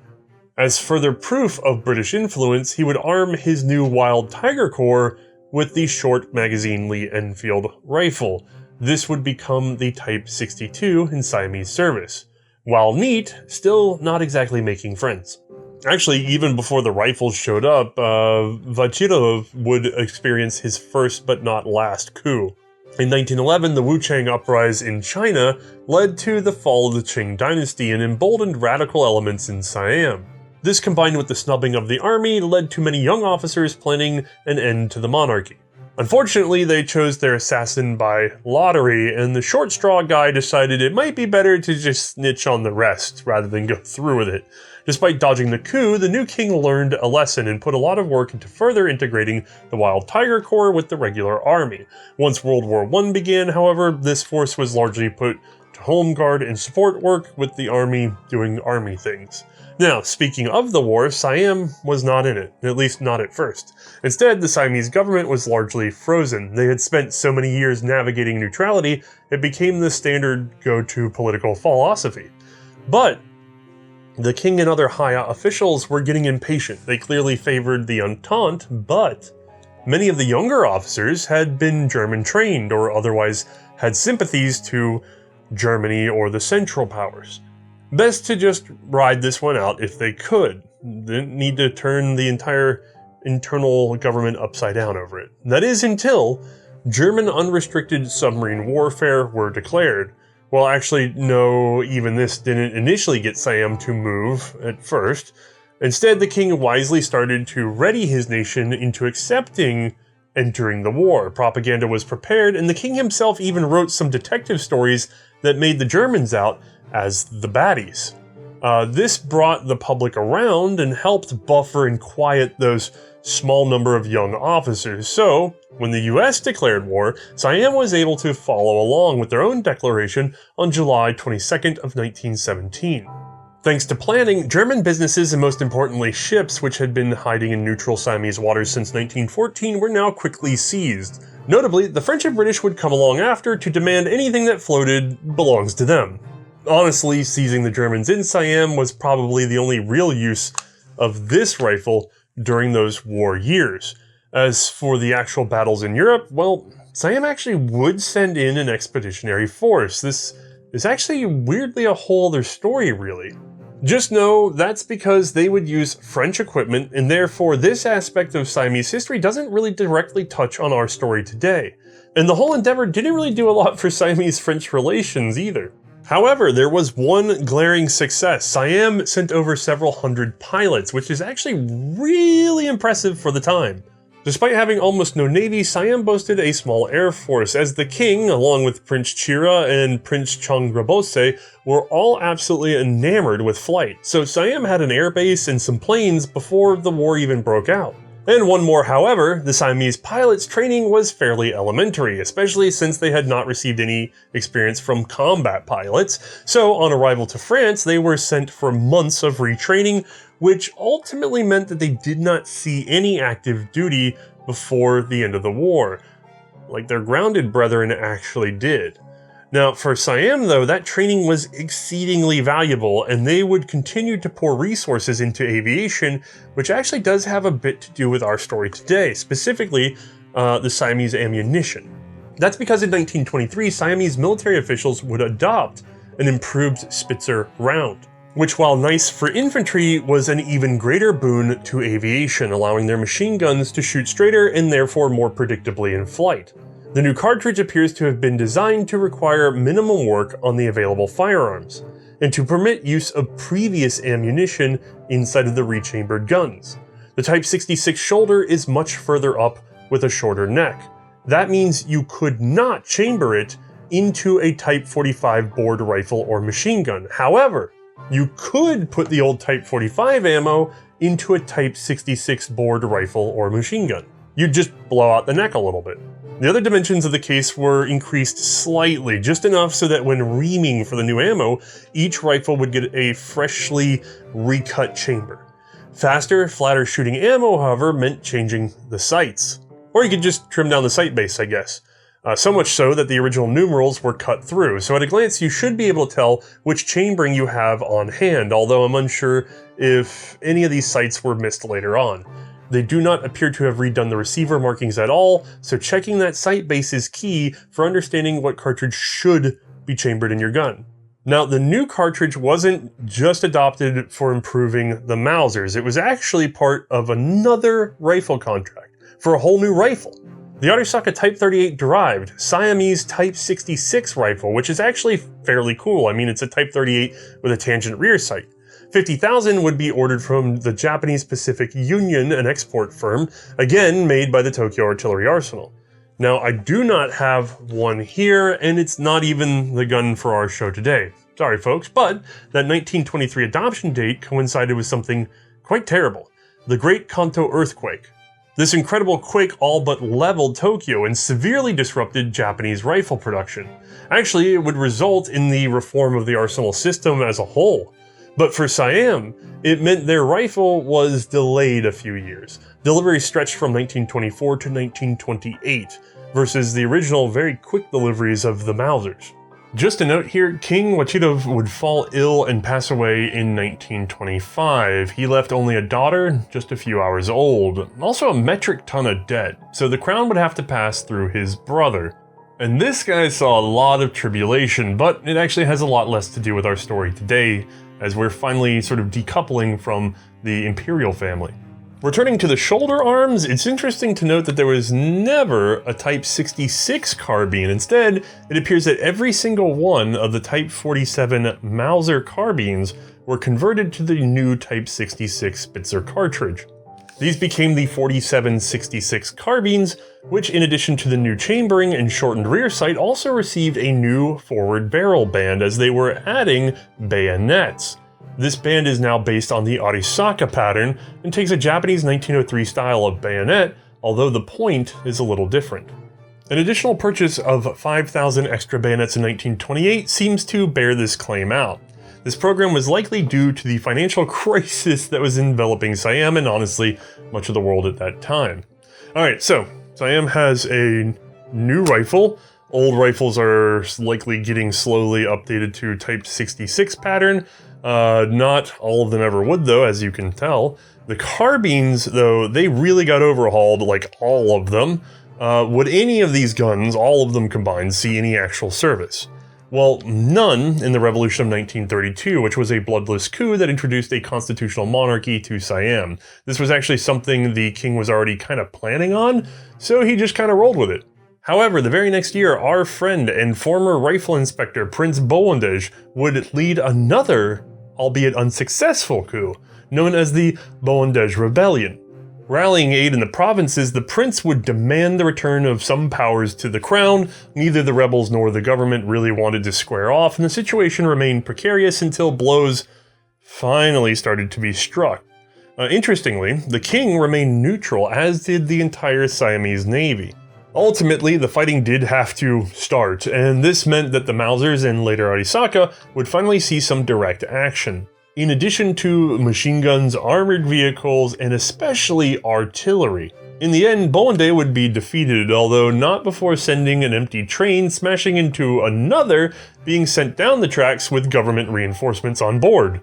As further proof of British influence, he would arm his new Wild Tiger Corps with the short magazine Lee Enfield rifle. This would become the Type 62 in Siamese service. While neat, still not exactly making friends. Actually, even before the rifles showed up, Vachirava would experience his first but not last coup. In 1911, the Wuchang Uprising in China led to the fall of the Qing dynasty and emboldened radical elements in Siam. This, combined with the snubbing of the army, led to many young officers planning an end to the monarchy. Unfortunately, they chose their assassin by lottery, and the short straw guy decided it might be better to just snitch on the rest rather than go through with it. Despite dodging the coup, the new king learned a lesson and put a lot of work into further integrating the Wild Tiger Corps with the regular army. Once World War I began, however, this force was largely put to home guard and support work, with the army doing army things. Now, speaking of the war, Siam was not in it, at least not at first. Instead, the Siamese government was largely frozen. They had spent so many years navigating neutrality, it became the standard go-to political philosophy. But the king and other high officials were getting impatient. They clearly favored the Entente, but many of the younger officers had been German trained or otherwise had sympathies to Germany or the Central Powers. Best to just ride this one out if they could. Didn't need to turn the entire internal government upside down over it. That is until German unrestricted submarine warfare were declared. Well, actually, no, even this didn't initially get Siam to move at first. Instead, the king wisely started to ready his nation into accepting entering the war. Propaganda was prepared, and the king himself even wrote some detective stories that made the Germans out as the baddies. This brought the public around and helped buffer and quiet those small number of young officers. So, when the US declared war, Siam was able to follow along with their own declaration on July 22nd of 1917. Thanks to planning, German businesses and most importantly ships, which had been hiding in neutral Siamese waters since 1914, were now quickly seized. Notably, the French and British would come along after to demand anything that floated belongs to them. Honestly, seizing the Germans in Siam was probably the only real use of this rifle during those war years. As for the actual battles in Europe, well, Siam actually would send in an expeditionary force. This is actually weirdly a whole other story, really. Just know that's because they would use French equipment, and therefore this aspect of Siamese history doesn't really directly touch on our story today. And the whole endeavor didn't really do a lot for Siamese-French relations either. However, there was one glaring success. Siam sent over several hundred pilots, which is actually really impressive for the time. Despite having almost no navy, Siam boasted a small air force, as the king, along with Prince Chira and Prince Changrabose, were all absolutely enamored with flight. So Siam had an air base and some planes before the war even broke out. And one more, however, the Siamese pilots' training was fairly elementary, especially since they had not received any experience from combat pilots. So on arrival to France, they were sent for months of retraining, which ultimately meant that they did not see any active duty before the end of the war, like their grounded brethren actually did. Now, for Siam, though, that training was exceedingly valuable, and they would continue to pour resources into aviation, which actually does have a bit to do with our story today, specifically the Siamese ammunition. That's because in 1923, Siamese military officials would adopt an improved Spitzer round, which, while nice for infantry, was an even greater boon to aviation, allowing their machine guns to shoot straighter and therefore more predictably in flight. The new cartridge appears to have been designed to require minimum work on the available firearms, and to permit use of previous ammunition inside of the rechambered guns. The Type 66 shoulder is much further up with a shorter neck. That means you could not chamber it into a Type 45 bored rifle or machine gun. However, you could put the old Type 45 ammo into a Type 66 bored rifle or machine gun. You'd just blow out the neck a little bit. The other dimensions of the case were increased slightly, just enough so that when reaming for the new ammo, each rifle would get a freshly recut chamber. Faster, flatter shooting ammo, however, meant changing the sights. Or you could just trim down the sight base, I guess. So much so that the original numerals were cut through, so at a glance you should be able to tell which chambering you have on hand, although I'm unsure if any of these sights were missed later on. They do not appear to have redone the receiver markings at all, so checking that sight base is key for understanding what cartridge should be chambered in your gun. Now, the new cartridge wasn't just adopted for improving the Mausers, it was actually part of another rifle contract for a whole new rifle. The Arisaka Type 38 derived Siamese Type 66 rifle, which is actually fairly cool. I mean, it's a Type 38 with a tangent rear sight. 50,000 would be ordered from the Japanese Pacific Union, an export firm, again made by the Tokyo Artillery Arsenal. Now, I do not have one here, and it's not even the gun for our show today. Sorry folks, but that 1923 adoption date coincided with something quite terrible, the Great Kanto Earthquake. This incredible quake all but leveled Tokyo and severely disrupted Japanese rifle production. Actually, it would result in the reform of the arsenal system as a whole. But for Siam, it meant their rifle was delayed a few years. Delivery stretched from 1924 to 1928, versus the original very quick deliveries of the Mausers. Just a note here, King Wachito would fall ill and pass away in 1925. He left only a daughter, just a few hours old, also a metric ton of debt, so the crown would have to pass through his brother. And this guy saw a lot of tribulation, but it actually has a lot less to do with our story today, as we're finally sort of decoupling from the imperial family. Returning to the shoulder arms, it's interesting to note that there was never a Type 66 carbine. Instead, it appears that every single one of the Type 47 Mauser carbines were converted to the new Type 66 Spitzer cartridge. These became the 47-66 carbines, which in addition to the new chambering and shortened rear sight also received a new forward barrel band as they were adding bayonets. This band is now based on the Arisaka pattern and takes a Japanese 1903 style of bayonet, although the point is a little different. An additional purchase of 5,000 extra bayonets in 1928 seems to bear this claim out. This program was likely due to the financial crisis that was enveloping Siam and honestly, much of the world at that time. Alright, so Siam has a new rifle. Old rifles are likely getting slowly updated to Type 66 pattern. Not all of them ever would though, as you can tell. The carbines, though, they really got overhauled, like all of them. Would any of these guns, all of them combined, see any actual service? Well, none in the Revolution of 1932, which was a bloodless coup that introduced a constitutional monarchy to Siam. This was actually something the king was already kind of planning on, so he just kind of rolled with it. However, the very next year, our friend and former rifle inspector, Prince Boandej, would lead another, albeit unsuccessful coup, known as the Boandej Rebellion. Rallying aid in the provinces, the prince would demand the return of some powers to the crown. Neither the rebels nor the government really wanted to square off, and the situation remained precarious until blows finally started to be struck. Interestingly, the king remained neutral, as did the entire Siamese Navy. Ultimately, the fighting did have to start, and this meant that the Mausers and later Arisaka would finally see some direct action. In addition to machine guns, armored vehicles, and especially artillery. In the end, Bolande would be defeated, although not before sending an empty train smashing into another being sent down the tracks with government reinforcements on board.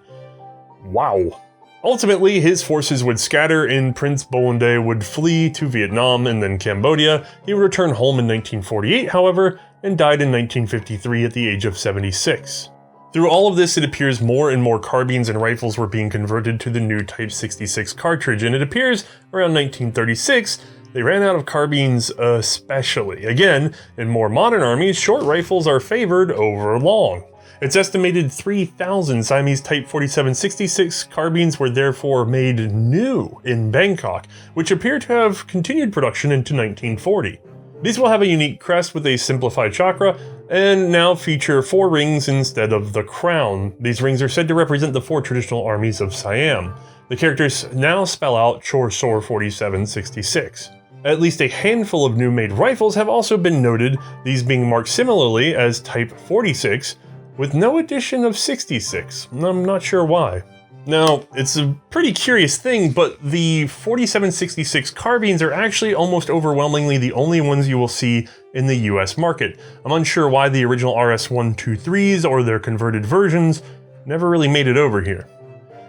Wow. Ultimately, his forces would scatter and Prince Bolande would flee to Vietnam and then Cambodia. He would return home in 1948, however, and died in 1953 at the age of 76. Through all of this, it appears more and more carbines and rifles were being converted to the new Type 66 cartridge, and it appears around 1936, they ran out of carbines especially. Again, in more modern armies, short rifles are favored over long. It's estimated 3,000 Siamese Type 47-66 carbines were therefore made new in Bangkok, which appear to have continued production into 1940. These will have a unique crest with a simplified chakra, and now feature 4 rings instead of the crown. These rings are said to represent the 4 traditional armies of Siam. The characters now spell out Chor Sor 4766. At least a handful of new-made rifles have also been noted, these being marked similarly as Type 46, with no addition of 66. I'm not sure why. Now, it's a pretty curious thing, but the 4766 carbines are actually almost overwhelmingly the only ones you will see in the US market. I'm unsure why the original RS-123s or their converted versions never really made it over here.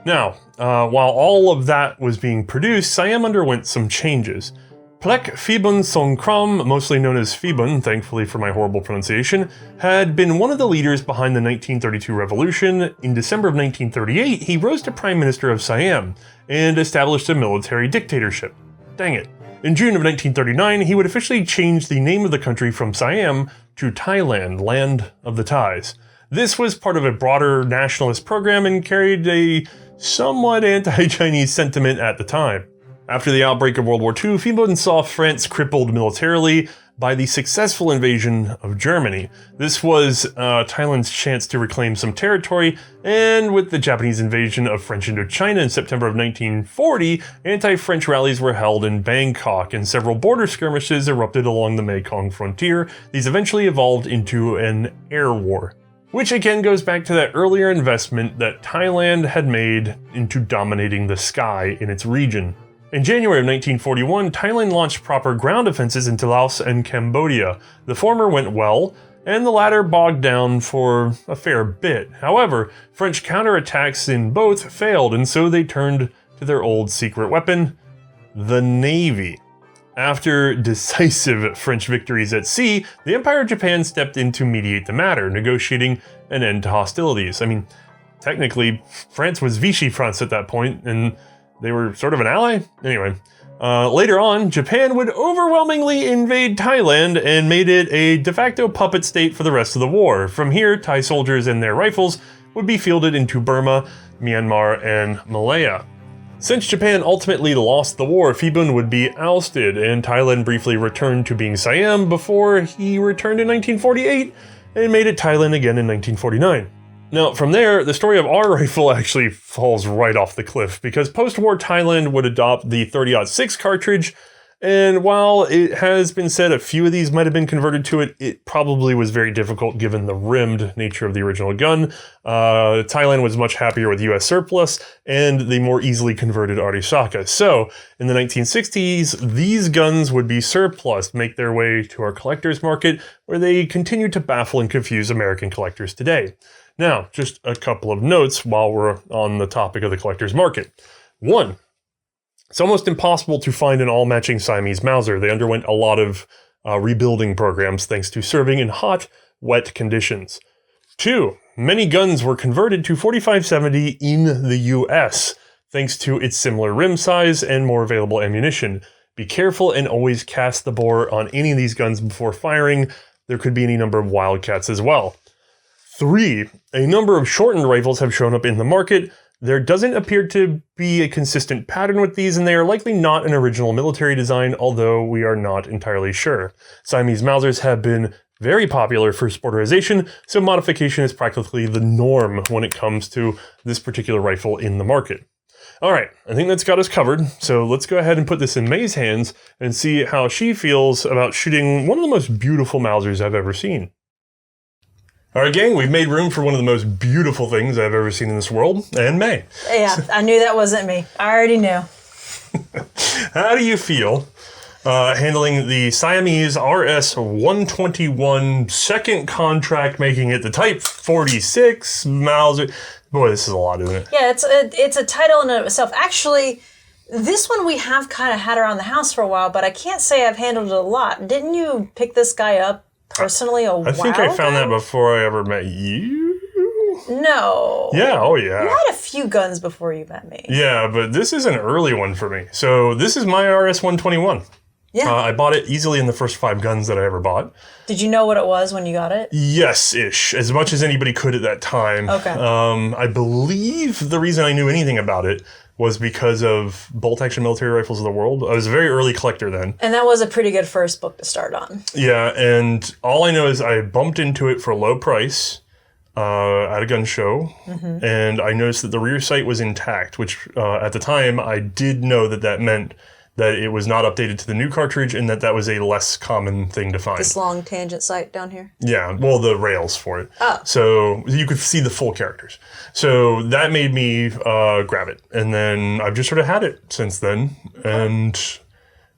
Now, while all of that was being produced, Siam underwent some changes. Plek Phibun Songkram, mostly known as Phibun, thankfully for my horrible pronunciation, had been one of the leaders behind the 1932 revolution. In December of 1938, he rose to Prime Minister of Siam and established a military dictatorship. Dang it. In June of 1939, he would officially change the name of the country from Siam to Thailand, Land of the Thais. This was part of a broader nationalist program and carried a somewhat anti-Chinese sentiment at the time. After the outbreak of World War II, Phibun saw France crippled militarily by the successful invasion of Germany. This was Thailand's chance to reclaim some territory, and with the Japanese invasion of French Indochina in September of 1940, anti-French rallies were held in Bangkok, and several border skirmishes erupted along the Mekong frontier. These eventually evolved into an air war, which again goes back to that earlier investment that Thailand had made into dominating the sky in its region. In January of 1941, Thailand launched proper ground offenses into Laos and Cambodia. The former went well, and the latter bogged down for a fair bit. However, French counterattacks in both failed, and so they turned to their old secret weapon, the Navy. After decisive French victories at sea, the Empire of Japan stepped in to mediate the matter, negotiating an end to hostilities. I mean, technically, France was Vichy France at that point, and they were sort of an ally? Anyway, later on, Japan would overwhelmingly invade Thailand and made it a de facto puppet state for the rest of the war. From here, Thai soldiers and their rifles would be fielded into Burma, Myanmar, and Malaya. Since Japan ultimately lost the war, Phibun would be ousted, and Thailand briefly returned to being Siam before he returned in 1948 and made it Thailand again in 1949. Now, from there, the story of our rifle actually falls right off the cliff, because post-war Thailand would adopt the 30-06 cartridge, and while it has been said a few of these might have been converted to it, it probably was very difficult given the rimmed nature of the original gun. Thailand was much happier with US surplus and the more easily converted Arisaka. So, in the 1960s, these guns would be surplus, make their way to our collector's market, where they continue to baffle and confuse American collectors today. Now, just a couple of notes while we're on the topic of the collector's market. 1. It's almost impossible to find an all-matching Siamese Mauser. They underwent a lot of rebuilding programs thanks to serving in hot, wet conditions. 2. Many guns were converted to 45-70 in the US, thanks to its similar rim size and more available ammunition. Be careful and always cast the bore on any of these guns before firing. There could be any number of wildcats as well. 3. A number of shortened rifles have shown up in the market. There doesn't appear to be a consistent pattern with these, and they are likely not an original military design, although we are not entirely sure. Siamese Mausers have been very popular for sporterization, so modification is practically the norm when it comes to this particular rifle in the market. All right, I think that's got us covered. So let's go ahead and put this in Mae's hands and see how she feels about shooting one of the most beautiful Mausers I've ever seen. All right, gang, we've made room for one of the most beautiful things I've ever seen in this world, and Mae. Yeah, I knew that wasn't me. I already knew. How do you feel handling the Siamese RS-121 second contract, making it the Type 46 Mauser? Boy, this is a lot, isn't it? Yeah, it's a title in and of itself. Actually, this one we have kind of had around the house for a while, but I can't say I've handled it a lot. Didn't you pick this guy up personally a while ago? I think I found that before I ever met you. No. Yeah, oh yeah. You had a few guns before you met me. Yeah, but this is an early one for me. So this is my RS-121. Yeah. I bought it easily in the first 5 guns that I ever bought. Did you know what it was when you got it? Yes-ish, as much as anybody could at that time. Okay. I believe the reason I knew anything about it was because of bolt-action military rifles of the world. I was a very early collector then. And that was a pretty good first book to start on. Yeah, and all I know is I bumped into it for a low price at a gun show, and I noticed that the rear sight was intact, which at the time I did know that meant that it was not updated to the new cartridge and that was a less common thing to find. This long tangent sight down here? Yeah, well, the rails for it. Oh. So you could see the full characters. So that made me grab it. And then I've just sort of had it since then. And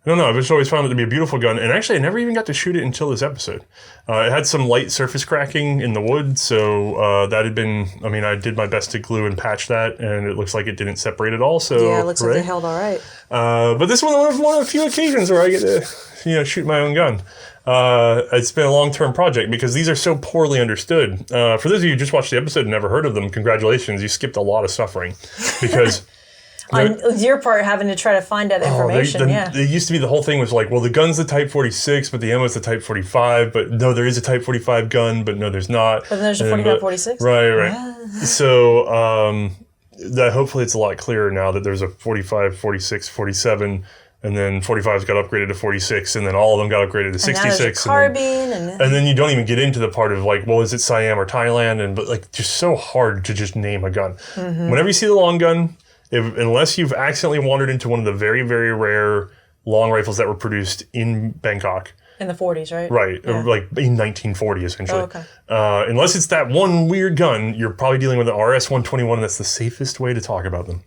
I don't know, I've just always found it to be a beautiful gun. And actually, I never even got to shoot it until this episode. It had some light surface cracking in the wood. So that had been, I mean, I did my best to glue and patch that. And it looks like it didn't separate at all. So Yeah, it looks like they held all right. But this was one of the few occasions where I get to, shoot my own gun. It's been a long-term project because these are so poorly understood. For those of you who just watched the episode and never heard of them, congratulations, you skipped a lot of suffering because... On your part, having to try to find that information, yeah. It used to be the whole thing was like, well, the gun's the Type 46, but the ammo's the Type 45, but no, there is a Type 45 gun, but no, there's not. But then there's a 45-46? Right. Yeah. So... that hopefully it's a lot clearer now that there's a 45, 46, 47, and then 45's got upgraded to 46, and then all of them got upgraded to 66. And now there's a carbine. And then you don't even get into the part of like, well, is it Siam or Thailand? But like, just so hard to just name a gun. Whenever you see the long gun, unless you've accidentally wandered into one of the very, very rare long rifles that were produced in Bangkok. In the 40s, right? Right, yeah. Like in 1940, essentially. Oh, okay. Unless it's that one weird gun, you're probably dealing with an RS-121, and that's the safest way to talk about them.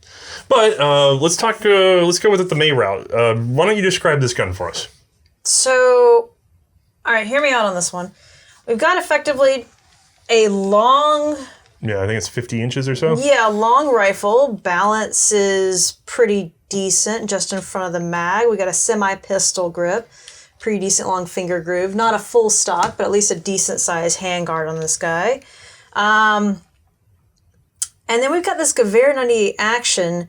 But let's go with the Mae route. Why don't you describe this gun for us? So, all right, hear me out on this one. We've got effectively a long... Yeah, I think it's 50 inches or so. Yeah, long rifle. Balance is pretty decent just in front of the mag. We got a semi-pistol grip. Pretty decent long finger groove. Not a full stock, but at least a decent size handguard on this guy. And then we've got this Gewehr 98 action.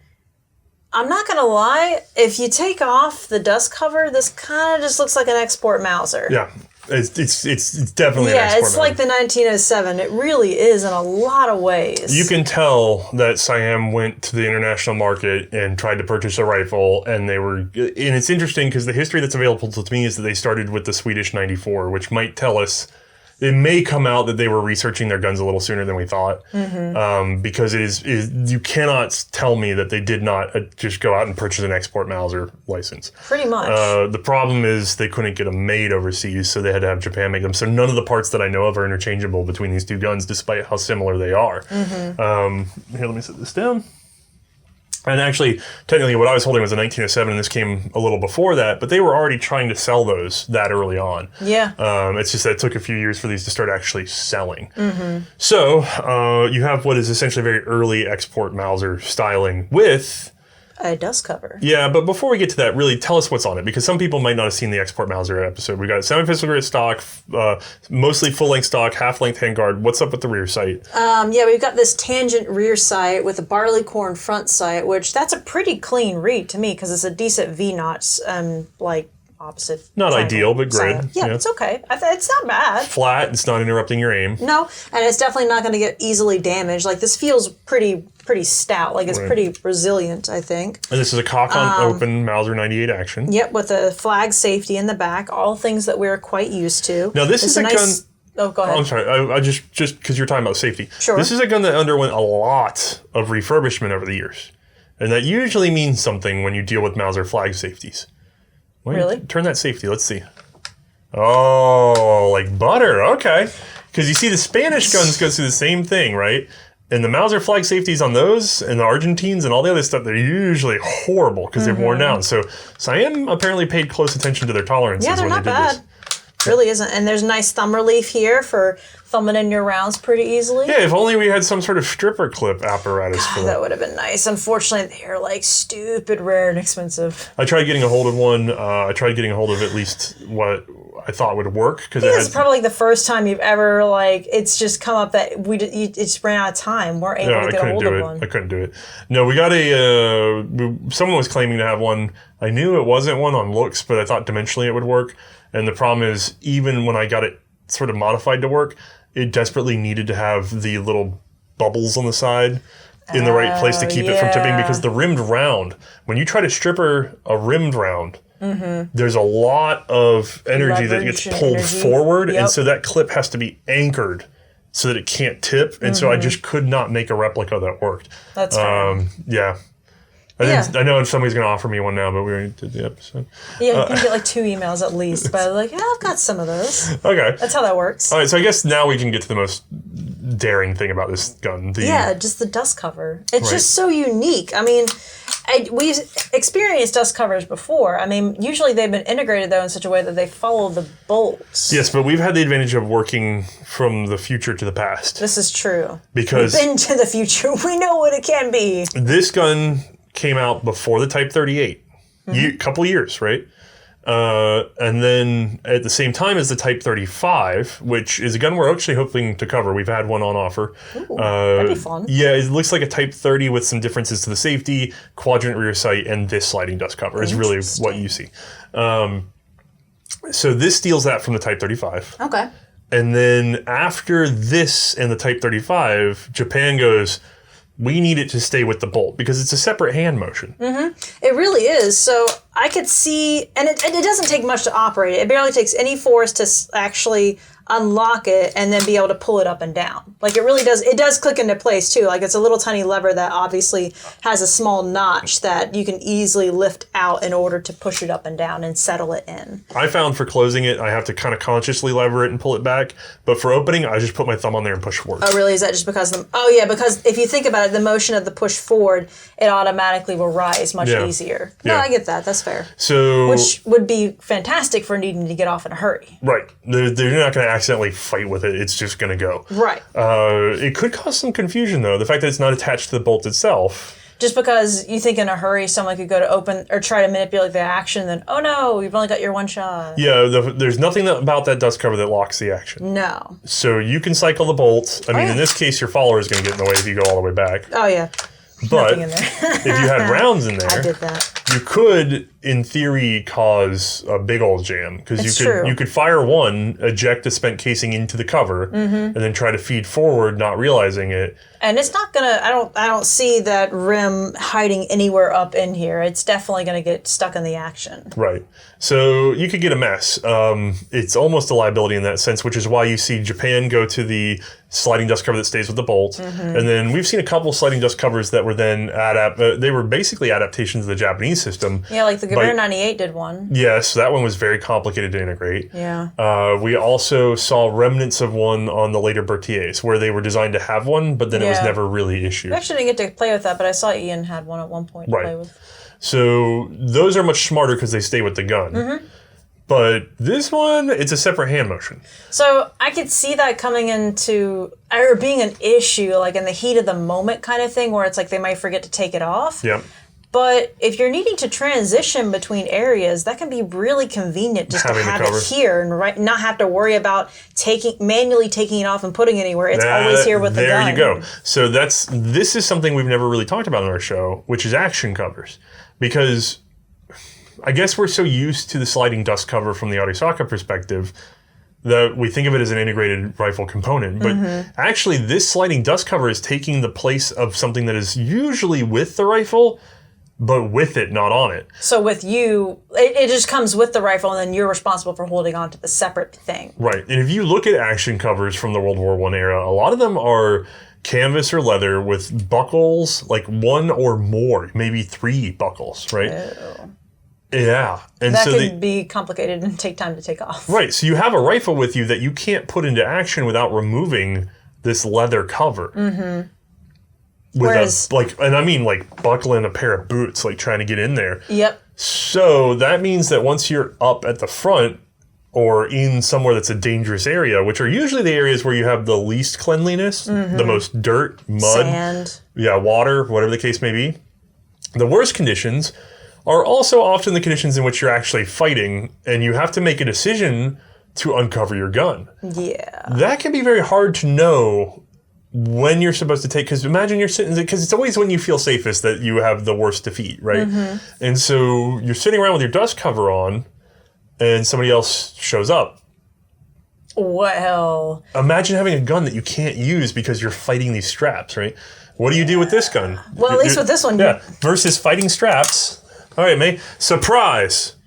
I'm not going to lie, if you take off the dust cover, this kind of just looks like an export Mauser. Yeah, it's definitely an export it's like the 1907. It really is in a lot of ways. You can tell that Siam went to the international market and tried to purchase a rifle, and it's interesting because the history that's available to me is that they started with the Swedish 94, which might tell us, it may come out that they were researching their guns a little sooner than we thought, because you cannot tell me that they did not just go out and purchase an export Mauser license. Pretty much. The problem is they couldn't get them made overseas, so they had to have Japan make them. So none of the parts that I know of are interchangeable between these two guns, despite how similar they are. Here, let me set this down. And actually, technically, what I was holding was a 1907, and this came a little before that, but they were already trying to sell those that early on. Yeah. It's just that it took a few years for these to start actually selling. So you have what is essentially very early export Mauser styling with... a dust cover. Yeah, but before we get to that, really tell us what's on it, because some people might not have seen the export Mauser episode. We got semi-pistol grip stock, mostly full-length stock, half-length handguard. What's up with the rear sight? Yeah, we've got this tangent rear sight with a barleycorn front sight, which that's a pretty clean read to me because it's a decent V-notch, opposite. Not ideal, but great. Yeah, it's okay. It's not bad. Flat, it's not interrupting your aim. No, and it's definitely not going to get easily damaged. Like, this feels pretty stout. Like, it's pretty resilient, I think. And this is a cock-on-open Mauser 98 action. Yep, with a flag safety in the back. All things that we're quite used to. Now, this is a gun... Oh, go ahead. Oh, I'm sorry. I just because you're talking about safety. Sure. This is a gun that underwent a lot of refurbishment over the years. And that usually means something when you deal with Mauser flag safeties. Wait, Really? Turn that safety. Let's see. Oh, like butter. Okay. Because you see the Spanish guns go through the same thing, right? And the Mauser flag safeties on those and the Argentines and all the other stuff, they're usually horrible because they're worn down. So Siam apparently paid close attention to their tolerances Yeah, they're when not they did bad. this. Really isn't. And there's nice thumb relief here for thumbing in your rounds pretty easily. Yeah, if only we had some sort of stripper clip apparatus for That that. would have been nice. Unfortunately, they're like stupid rare and expensive. I tried getting a hold of one. I tried getting a hold of at least what I thought would work. Because This is probably like the first time you've ever, like, it's just come up that it just ran out of time. We're able to get a hold of one. I couldn't do it. No, we got someone was claiming to have one. I knew it wasn't one on looks, but I thought dimensionally it would work. And the problem is, even when I got it sort of modified to work, it desperately needed to have the little bubbles on the side in the right place to keep it from tipping, because the rimmed round, when you try to stripper a rimmed round, there's a lot of energy that gets pulled forward, and so that clip has to be anchored so that it can't tip, and so I just could not make a replica that worked. That's fair. Yeah. I know somebody's going to offer me one now, but we already did the episode. Yeah, you can get like 2 emails at least, but like, yeah, I've got some of those. Okay. That's how that works. All right, so I guess now we can get to the most daring thing about this gun. Just the dust cover. It's just so unique. I mean, we've experienced dust covers before. I mean, usually they've been integrated, though, in such a way that they follow the bolts. Yes, but we've had the advantage of working from the future to the past. This is true. Because we've been to the future. We know what it can be. This gun came out before the Type 38. Couple years, right? And then at the same time as the Type 35, which is a gun we're actually hoping to cover. We've had one on offer. Ooh, that'd be fun. Yeah, it looks like a Type 30 with some differences to the safety, quadrant rear sight, and this sliding dust cover is really what you see. So this steals that from the Type 35. Okay. And then after this and the Type 35, Japan goes, we need it to stay with the bolt because it's a separate hand motion. It really is. So I could see, and it doesn't take much to operate it. It barely takes any force to actually unlock it and then be able to pull it up and down. Like it really does. It does click into place too. Like it's a little tiny lever that obviously has a small notch that you can easily lift out in order to push it up and down and settle it in. I found for closing it, I have to kind of consciously lever it and pull it back. But for opening, I just put my thumb on there and push forward. Oh, really? Is that just because because if you think about it, the motion of the push forward, it automatically will rise much easier. No, I get that. That's fair. So, which would be fantastic for needing to get off in a hurry. Right. They're not going to accidentally fight with it. It's just going to go. Right. It could cause some confusion, though. The fact that it's not attached to the bolt itself. Just because you think in a hurry someone could go to open or try to manipulate the action, then, oh no, you've only got your one shot. Yeah, there's nothing about that dust cover that locks the action. No. So you can cycle the bolt. I mean, in this case, your follower is going to get in the way if you go all the way back. Oh, yeah. But in there. if you had rounds in there, I did that. You could, in theory, cause a big old jam because you could fire one, eject a spent casing into the cover, and then try to feed forward, not realizing it. And it's not gonna. I don't see that rim hiding anywhere up in here. It's definitely gonna get stuck in the action. Right. So you could get a mess. It's almost a liability in that sense, which is why you see Japan go to the sliding dust cover that stays with the bolt, and then we've seen a couple sliding dust covers that were then they were basically adaptations of the Japanese system. Yeah, like the Gewehr 98 did one. Yes, that one was very complicated to integrate. Yeah. We also saw remnants of one on the later Berthier's, where they were designed to have one, but then it was never really issued. I actually didn't get to play with that, but I saw Ian had one at one point to play with. So those are much smarter because they stay with the gun. But this one, it's a separate hand motion. So I could see that coming into, or being an issue, like in the heat of the moment kind of thing, where it's like they might forget to take it off. Yep. But if you're needing to transition between areas, that can be really convenient just to have it here and not have to worry about manually taking it off and putting it anywhere. It's always here with the gun. There you go. So this is something we've never really talked about on our show, which is action covers. Because I guess we're so used to the sliding dust cover from the Arisaka perspective that we think of it as an integrated rifle component. But actually, this sliding dust cover is taking the place of something that is usually with the rifle, but with it, not on it. So with you, it just comes with the rifle, and then you're responsible for holding on to the separate thing. Right. And if you look at action covers from the World War I era, a lot of them are canvas or leather with buckles, like 1 or more, maybe 3 buckles, right? Ew. Yeah. And that so could be complicated and take time to take off. Right. So you have a rifle with you that you can't put into action without removing this leather cover. Mm-hmm. Whereas, and I mean like buckling a pair of boots, like trying to get in there. Yep. So that means that once you're up at the front or in somewhere that's a dangerous area, which are usually the areas where you have the least cleanliness, the most dirt, mud, sand, water, whatever the case may be, the worst conditions are also often the conditions in which you're actually fighting, and you have to make a decision to uncover your gun. Yeah. That can be very hard to know when you're supposed to take, because imagine you're sitting, because it's always when you feel safest that you have the worst defeat, right? And so you're sitting around with your dust cover on, and somebody else shows up. Well. Imagine having a gun that you can't use because you're fighting these straps, right? What do you do with this gun? Well, at least with this one. Yeah, versus fighting straps. All right, Mae. Surprise.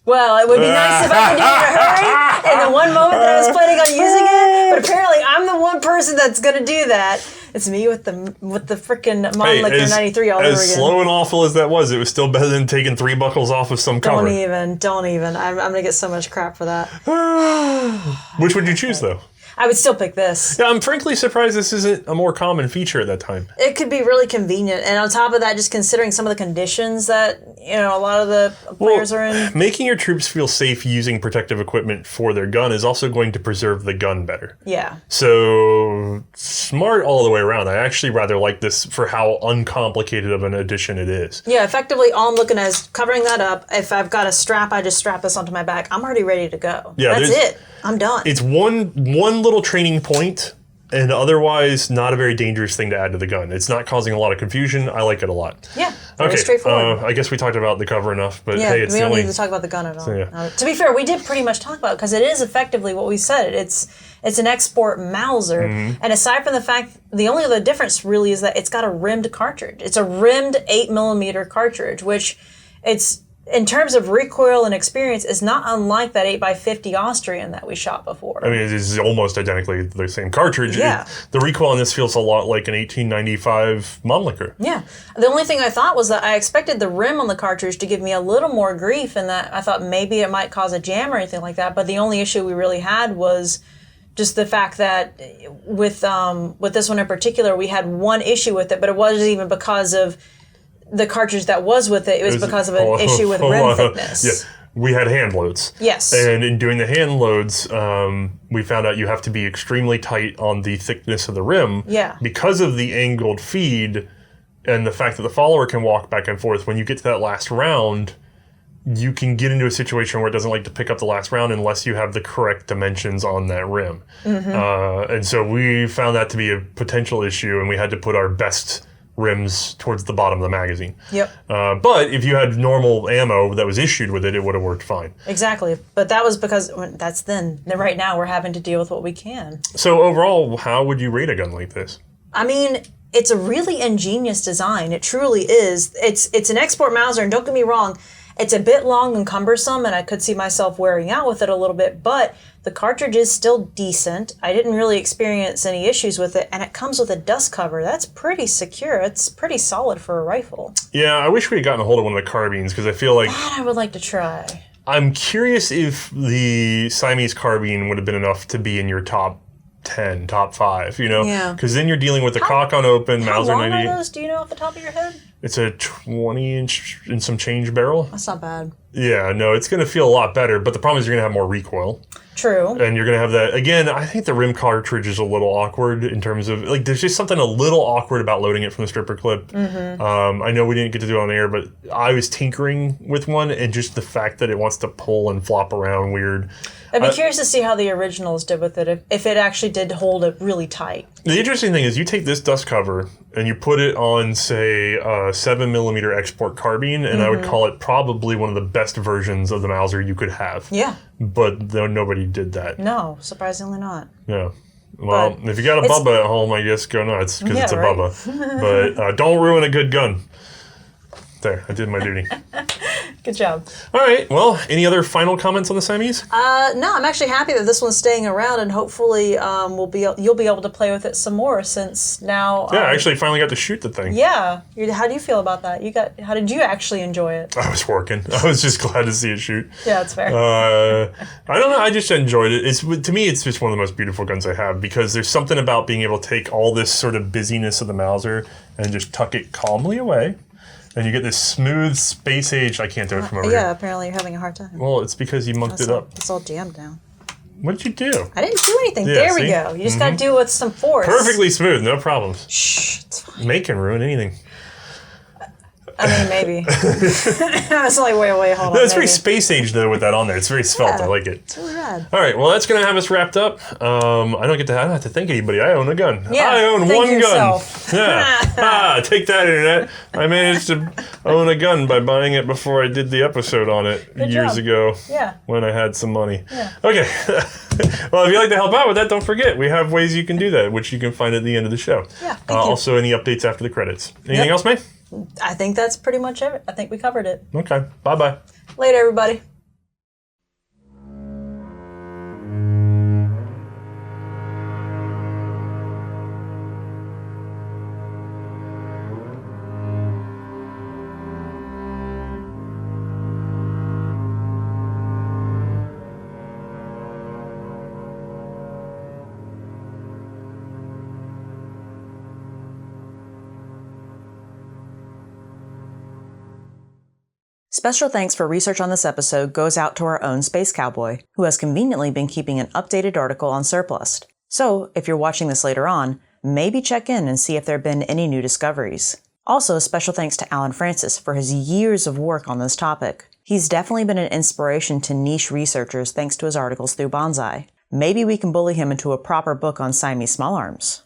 Well, it would be nice if I could do it in a hurry in the one moment that I was planning on using it, but apparently I'm the one person that's going to do that. It's me with the freaking Model 93 all over again. As slow and awful as that was, it was still better than taking 3 buckles off of some cover. Don't even. I'm going to get so much crap for that. Which would you choose, though? I would still pick this. Yeah, I'm frankly surprised this isn't a more common feature at that time. It could be really convenient. And on top of that, just considering some of the conditions that, a lot of the players are in. Making your troops feel safe using protective equipment for their gun is also going to preserve the gun better. Yeah. So, smart all the way around. I actually rather like this for how uncomplicated of an addition it is. Yeah, effectively, all I'm looking at is covering that up. If I've got a strap, I just strap this onto my back. I'm already ready to go. Yeah, that's it. I'm done. It's one little training point, and otherwise not a very dangerous thing to add to the gun. It's not causing a lot of confusion. I like it a lot. Yeah, very straightforward. I guess we talked about the cover enough, but yeah, hey, it's we the don't only... need to talk about the gun at all. So, yeah. To be fair, we did pretty much talk about it because it is effectively what we said. It's an export Mauser, and aside from the fact, the only other difference really is that it's got a rimmed cartridge. It's a rimmed 8mm cartridge, which it's... in terms of recoil and experience, is not unlike that 8x50 Austrian that we shot before. I mean, it is almost identically the same cartridge. Yeah. The recoil on this feels a lot like an 1895 Mannlicher. Yeah. The only thing I thought was that I expected the rim on the cartridge to give me a little more grief, and that I thought maybe it might cause a jam or anything like that. But the only issue we really had was just the fact that with this one in particular, we had one issue with it, but it wasn't even because of the cartridge that was with it. It was because of an issue with rim thickness. Yeah, we had hand loads. Yes. And in doing the hand loads, we found out you have to be extremely tight on the thickness of the rim. Yeah. Because of the angled feed and the fact that the follower can walk back and forth. When you get to that last round, you can get into a situation where it doesn't like to pick up the last round unless you have the correct dimensions on that rim. And so we found that to be a potential issue, and we had to put our best rims towards the bottom of the magazine. Yep. But if you had normal ammo that was issued with it, it would have worked fine. Exactly. But that was because that's then. Right now, we're having to deal with what we can. So overall, how would you rate a gun like this? I mean, it's a really ingenious design. It truly is. It's an export Mauser, and don't get me wrong, it's a bit long and cumbersome, and I could see myself wearing out with it a little bit, but the cartridge is still decent. I didn't really experience any issues with it, and it comes with a dust cover. That's pretty secure. It's pretty solid for a rifle. Yeah, I wish we had gotten a hold of one of the carbines, because I feel like... That I would like to try. I'm curious if the Siamese carbine would have been enough to be in your top 10, top 5, Yeah. Because then you're dealing with the cock on open, Mauser 90. How long are those? Do you know off the top of your head? It's a 20-inch and some change barrel. That's not bad. Yeah, no, it's going to feel a lot better, but the problem is you're going to have more recoil. True. And you're going to have that, again, I think the rim cartridge is a little awkward in terms of, there's just something a little awkward about loading it from the stripper clip. I know we didn't get to do it on air, but I was tinkering with one, and just the fact that it wants to pull and flop around weird. I'd be curious to see how the originals did with it, if it actually did hold it really tight. The interesting thing is you take this dust cover and you put it on, say, a 7mm export carbine, and I would call it probably one of the best versions of the Mauser you could have. Yeah. But nobody did that. No, surprisingly not. Yeah. Well, if you got a Bubba at home, I guess go nuts, because it's a right. Bubba. But don't ruin a good gun. There, I did my duty. Good job. All right. Well, any other final comments on the Siamese? No, I'm actually happy that this one's staying around, and hopefully you'll be able to play with it some more since now. Yeah, I actually finally got to shoot the thing. Yeah. How do you feel about that? How did you actually enjoy it? I was working. I was just glad to see it shoot. Yeah, that's fair. I don't know. I just enjoyed it. To me, it's just one of the most beautiful guns I have because there's something about being able to take all this sort of busyness of the Mauser and just tuck it calmly away. And you get this smooth space age. I can't do it from over here. Yeah, apparently you're having a hard time. Well, it's because you munked it up. It's all jammed now. What did you do? I didn't do anything. Yeah, there see? we go. You just got to do it with some force. Perfectly smooth, no problems. Shh, it's fine. Make can ruin anything. I mean, maybe. It's like, wait, hold on. No, it's very space age, though, with that on there. It's very svelte. Yeah, I like it. It's really rad. All right, well, that's going to have us wrapped up. I don't have to thank anybody. I own a gun. Yeah, I own thank one yourself. gun. Yeah. Take that, Internet. I managed to own a gun by buying it before I did the episode on it years ago. Yeah. When I had some money. Yeah. Okay. Well, if you'd like to help out with that, don't forget, we have ways you can do that, which you can find at the end of the show. Yeah, thank you. Also, any updates after the credits. Anything else, Mae? I think that's pretty much it. I think we covered it. Okay. Bye-bye. Later, everybody. Special thanks for research on this episode goes out to our own Space Cowboy, who has conveniently been keeping an updated article on Surplus. So, if you're watching this later on, maybe check in and see if there have been any new discoveries. Also, special thanks to Allan Francis for his years of work on this topic. He's definitely been an inspiration to niche researchers thanks to his articles through Bonsai. Maybe we can bully him into a proper book on Siamese small arms.